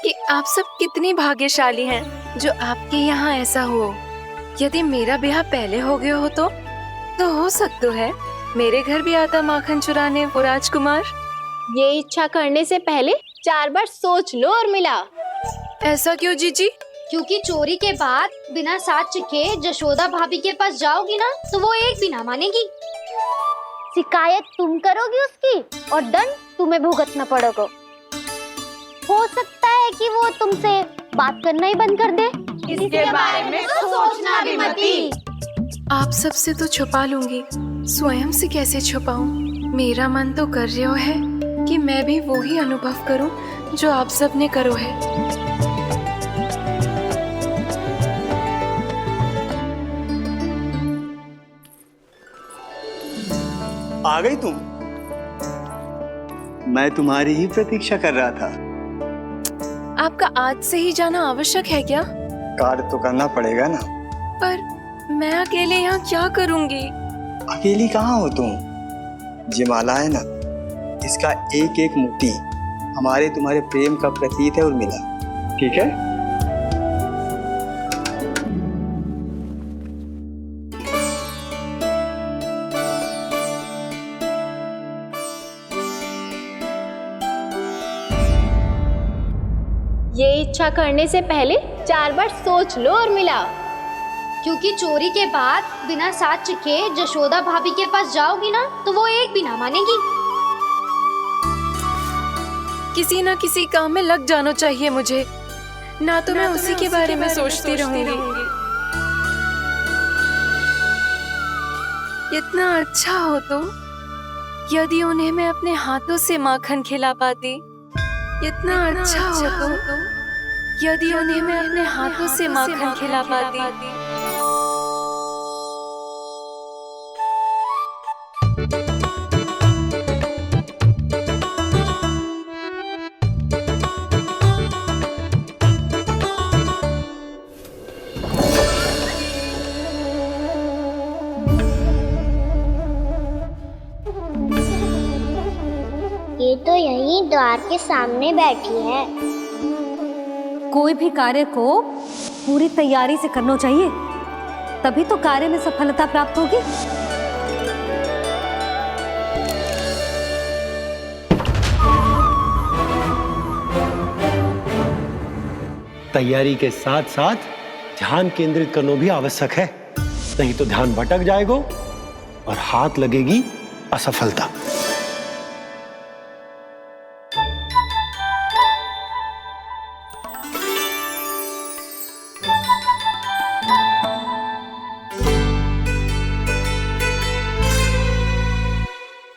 कि आप सब कितनी भाग्यशाली हैं। जो आपके यहाँ ऐसा हो। यदि मेरा ब्याह पहले हो गया हो तो हो सकता है मेरे घर भी आता माखन चुराने वो राजकुमार। ये इच्छा करने से पहले 4 बार सोच लो और मिला। ऐसा क्यों जीजी? क्योंकि चोरी के बाद बिना साथ के जशोदा भाभी के पास जाओगी ना तो वो एक भी ना मानेगी। शिकायत तुम करोगी उसकी और दंड तुम्हें भुगतना पड़ेगा। हो सकता है कि वो तुमसे बात करना ही बंद कर दे। इसके बारे में तो सोचना भी मती। आप सबसे तो छुपा लूंगी, स्वयं से कैसे छुपाऊं? मेरा मन तो कर रहा है कि मैं भी वो ही अनुभव करूं जो आप सब ने करो है। आ गई तुम? मैं तुम्हारी ही प्रतीक्षा कर रहा था। आपका आज से ही जाना आवश्यक है क्या? कार्य तो करना पड़ेगा ना। पर मैं अकेले यहाँ क्या करूँगी? अकेली कहाँ हो तुम? ये माला है ना, इसका एक एक मोती हमारे तुम्हारे प्रेम का प्रतीक है उर्मिला, ठीक है? ये इच्छा करने से पहले 4 बार सोच लो और मिला। क्योंकि चोरी के बाद बिना साथ के जशोदा भाभी के पास जाओगी ना तो वो एक भी ना मानेगी। किसी न किसी काम में लग जाना चाहिए मुझे, ना तो मैं उसी के बारे में सोचती रहूंगी। इतना अच्छा हो तो यदि उन्हें मैं अपने हाथों से माखन खिला पाती। इतना अच्छा हो तो यदि उन्हें मैं अपने हाथों से माखन खिला पाती। ये तो यहीं द्वार के सामने बैठी है। कोई भी कार्य को पूरी तैयारी से करना चाहिए, तभी तो कार्य में सफलता प्राप्त होगी। तैयारी के साथ साथ ध्यान केंद्रित करना भी आवश्यक है, नहीं तो ध्यान भटक जाएगा और हाथ लगेगी असफलता।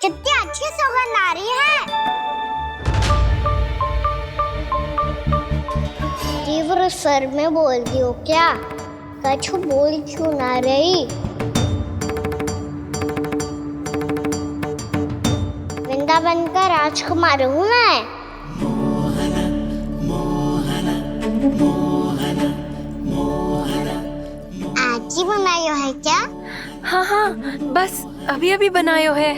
कितनी अच्छी सौगंध आ रही है। तीव्र स्वर में बोल रही हो क्या? कछु बोल क्यों ना रही? वृंदावन का राजकुमार हूँ मैं। आज ही बनायो है क्या? हाँ हाँ, बस अभी अभी बनायो है।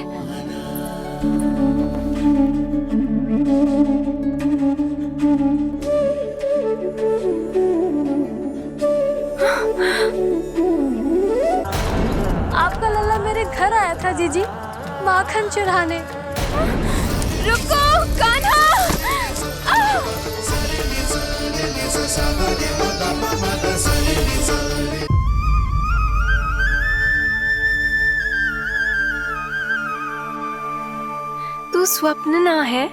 आपका लल्ला मेरे घर आया था जीजी, माखन चुराने। रुको कान्हा! तू स्वप्न ना है,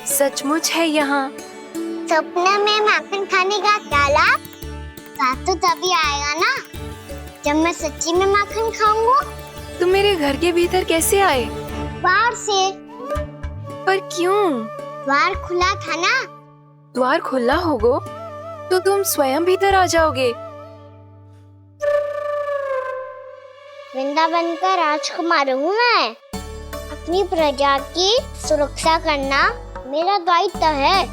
सचमुच है यहाँ। सपने में माखन खाने का क्या लाभ? साथ तो तभी आएगा ना जब मैं सच्ची में माखन खाऊंगा। तुम मेरे घर के भीतर कैसे आए? बाहर से। पर क्यों? द्वार खुला था ना। द्वार खुला होगा तो तुम स्वयं भीतर आ जाओगे। वृंदावन का राजकुमार हूँ मैं। अपनी प्रजा की सुरक्षा करना मेरा दायित्व है।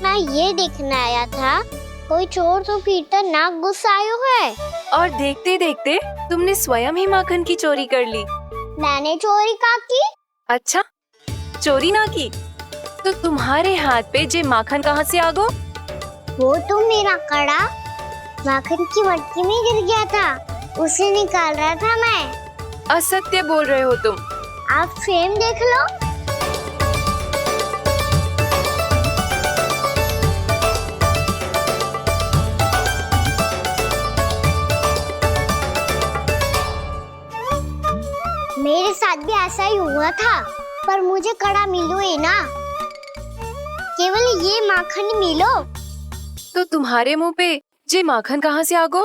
मैं ये देखने आया था कोई चोर तो भीतर ना घुस आयो है। और देखते देखते तुमने स्वयं ही माखन की चोरी कर ली। मैंने चोरी का की? अच्छा, चोरी ना की तो तुम्हारे हाथ पे जे माखन कहाँ से आ गो? वो तो मेरा कड़ा माखन की मटकी में गिर गया था, उसे निकाल रहा था मैं। असत्य बोल रहे हो तुम। आप फ्रेम देख लो। मेरे साथ भी ऐसा ही हुआ था, पर मुझे कड़ा मिलो ही ना, केवल ये माखन मिलो। तो तुम्हारे मुंह पे जे माखन कहाँ से आ गो?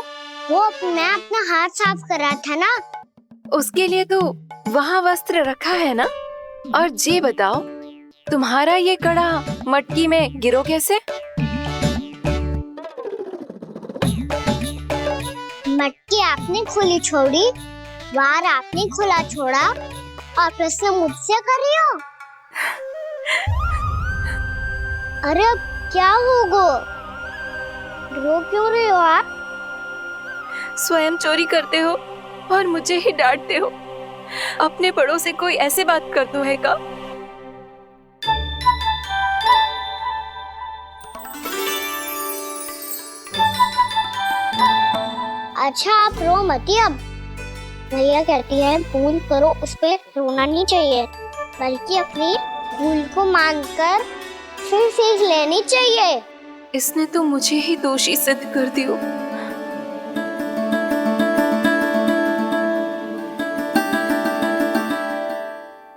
वो मैं अपना हाथ साफ कर रहा था ना। उसके लिए तो वहाँ वस्त्र रखा है ना। और जे बताओ, तुम्हारा ये कड़ा मटकी में गिरो कैसे? मटकी आपने खुली छोड़ी, वार आपने खुला छोड़ा, और प्रश्न मुझसे कर रही हो? अरे अब क्या होगा? रो क्यों रहे हो आप? स्वयं चोरी करते हो और मुझे ही डांटते हो। अपने बड़ों से कोई ऐसे बात करते है का? अच्छा आप रो मती। अब भैया कहती है भूल करो, उस पे रोना नहीं चाहिए, बल्कि अपनी भूल को मानकर फिर सीख लेनी चाहिए। इसने तो मुझे ही दोषी सिद्ध कर दिया।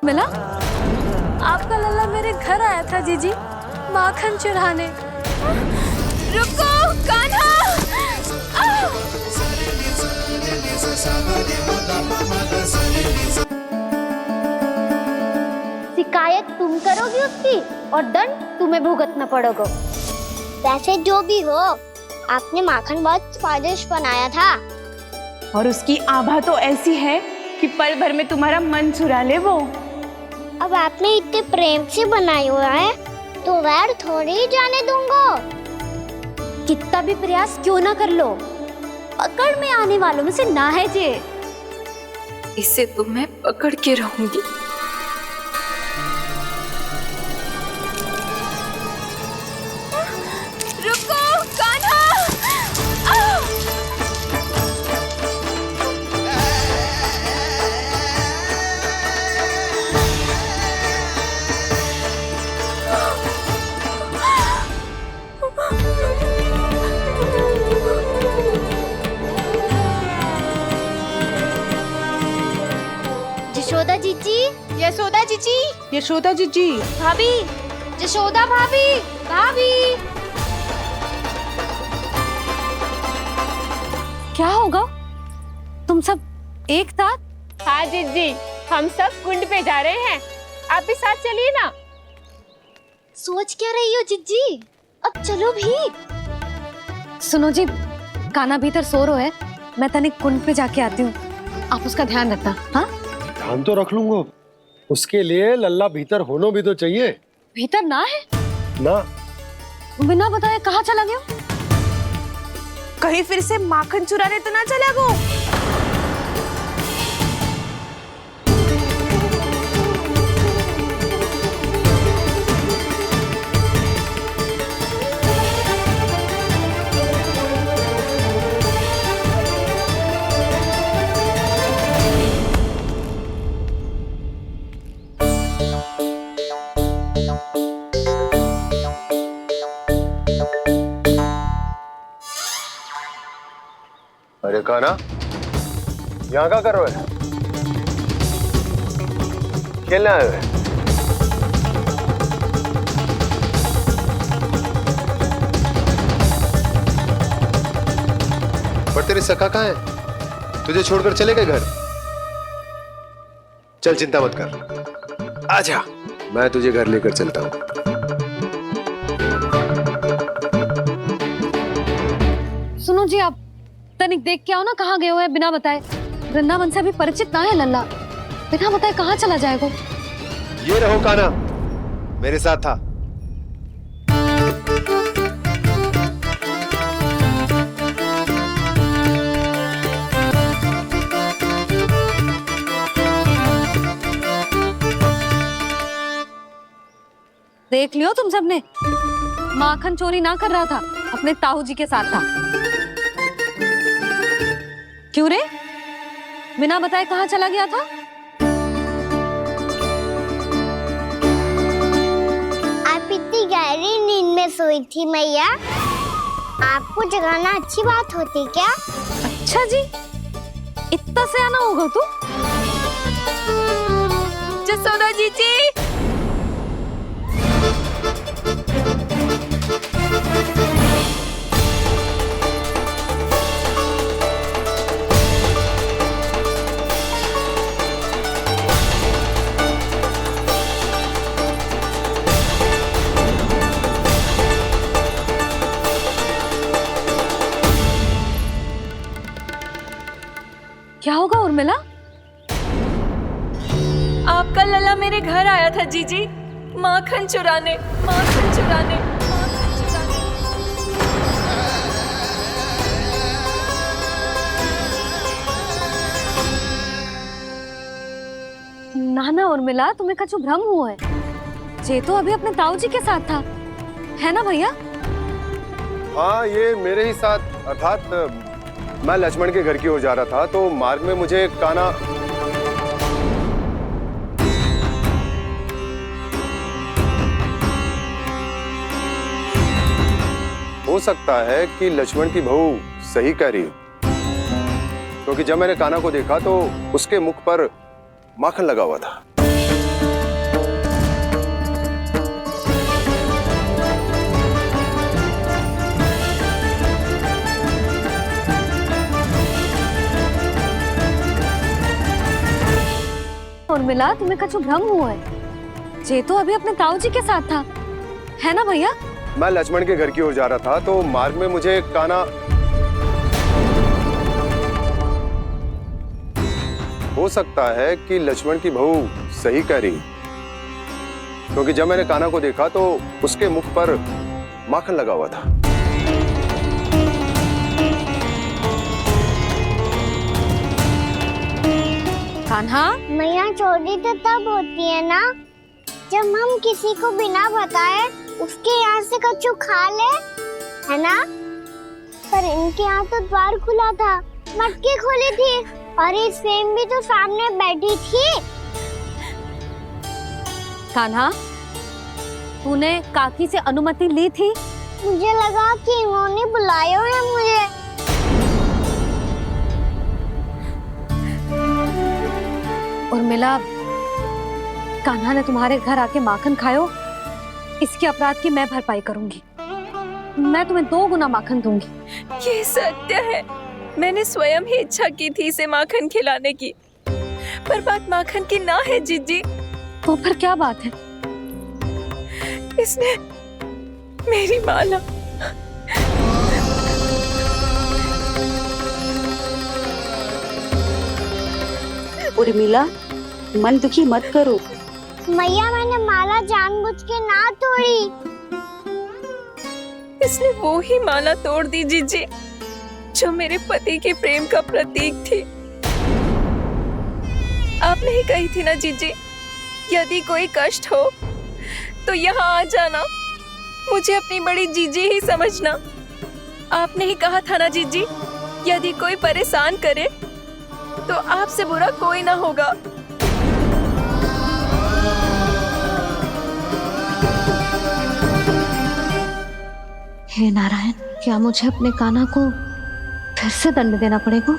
मिला? आपका लल्ला मेरे घर आया था जीजी, माखन चुराने। रुको कान्हा! शिकायत तुम करोगी उसकी और दंड तुम्हें भुगतना पड़ेगा। वैसे जो भी हो, आपने माखन बहुत स्वादिष्ट बनाया था। और उसकी आभा तो ऐसी है कि पल भर में तुम्हारा मन चुरा ले वो। अब आपने इतने प्रेम से बनाया हुआ है, तो वैर थोड़ी ही जाने दूंगा। कितना भी प्रयास क्यों ना कर लो, पकड़ में आने वालों में से ना है जे। इसे तो मैं पकड़ के रहूंगी। रुको कान्हा! यशोदा जीजी, यशोदा जीजी, यशोदा जीजी, भाभी, यशोदा भाभी, भाभी। क्या होगा? तुम सब एक साथ? हाँ जीजी, हम सब कुंड पे जा रहे हैं, आप भी साथ चलिए ना। सोच क्या रही हो जीजी? अब चलो भी। सुनो जी, कान्हा भीतर सो रो है, मैं तनिक कुंड पे जाके आती हूँ, आप उसका ध्यान रखना। हाँ, ध्यान तो रख लूंगा, उसके लिए लल्ला भीतर होना भी तो चाहिए। भीतर ना है ना? बिना बताए कहाँ चला गया? कहीं फिर से माखन चुराने तो ना चला गो? अरे कान्हा, यहाँ क्या कर रहे हो? खेलने आए हुए? पर तेरे सखा कहाँ है? तुझे छोड़कर चले गए घर? चल चिंता मत कर, आजा, मैं तुझे घर लेकर चलता हूँ। सुनो जी, आप तनिक देख के आओ ना, कहाँ गए हुए हैं बिना बताए। वृंदावन से अभी परिचित ना है लल्ला, बिना बताए कहाँ चला जाएगा? ये रहो कान्हा, मेरे साथ था। देख लियो तुम सबने, माखन चोरी ना कर रहा था, अपने ताऊ जी के साथ था। क्यों रे? बिना बताए कहाँ चला गया था? आप इतनी गहरी नींद में सोई थी मैया, आपको जगाना अच्छी बात होती क्या? अच्छा जी, इतना सयाना होगा तू? जसोदा जीजी, क्या होगा उर्मिला? आपका लला मेरे घर आया था जीजी, माखन चुराने, माखन चुराने, माखन चुराने। ना ना उर्मिला, तुम्हें कछु भ्रम हुआ है। ये तो अभी अपने ताऊ जी के साथ था, है ना भैया? हाँ, ये मेरे ही साथ, अर्थात मैं लक्ष्मण के घर की ओर जा रहा था तो मार्ग में मुझे कान्हा हो सकता है कि लक्ष्मण की बहू सही कह रही हो, क्योंकि जब मैंने कान्हा को देखा तो उसके मुख पर माखन लगा हुआ था। उर्मिला, तुम्हें कछु भ्रम हुआ है। ये तो अभी अपने ताऊ जी के साथ था, है ना भैया? मैं लक्ष्मण के घर की ओर जा रहा था तो मार्ग में मुझे कान्हा हो सकता है कि लक्ष्मण की बहू सही कह रही, क्योंकि जब मैंने कान्हा को देखा तो उसके मुख पर माखन लगा हुआ था। कान्हा, मैया चोरी तो तब होती है ना जब हम किसी को बिना बताए उसके यहाँ से कछु खा ले, है ना? पर इनके यहाँ तो द्वार खुला था, मटकी खोली थी और इस फेम भी तो सामने बैठी थी। कान्हा, तूने काकी से अनुमति ली थी? मुझे लगा कि इन्होंने बुलाया है मुझे। उर्मिला, कान्हा ने तुम्हारे घर आके माखन खायो, इसके अपराध की मैं भरपाई करूंगी। मैं तुम्हें 2 गुना माखन दूंगी। ये सत्य है, मैंने स्वयं ही इच्छा की थी इसे माखन खिलाने की, पर बात माखन की ना है जीजी। तो फिर क्या बात है? इसने मेरी माला उर्मिला, मन दुखी मत करो। मैया, मैंने माला जानबूझ के ना तोड़ी। इसने वो ही माला तोड़ दी जीजी जो मेरे पति के प्रेम का प्रतीक थी। आपने ही कही थी ना जीजी, यदि कोई कष्ट हो तो यहाँ आ जाना, मुझे अपनी बड़ी जीजी ही समझना। आपने ही कहा था ना जीजी, यदि कोई परेशान करे तो आपसे बुरा कोई ना होगा। हे नारायण, क्या मुझे अपने कान्हा को फिर से दंड देना पड़ेगा?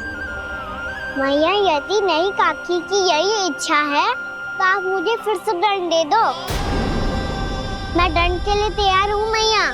मैया, यदि नहीं काकी की यही इच्छा है तो आप मुझे फिर से दंड दे दो। मैं दंड के लिए तैयार हूँ मैया।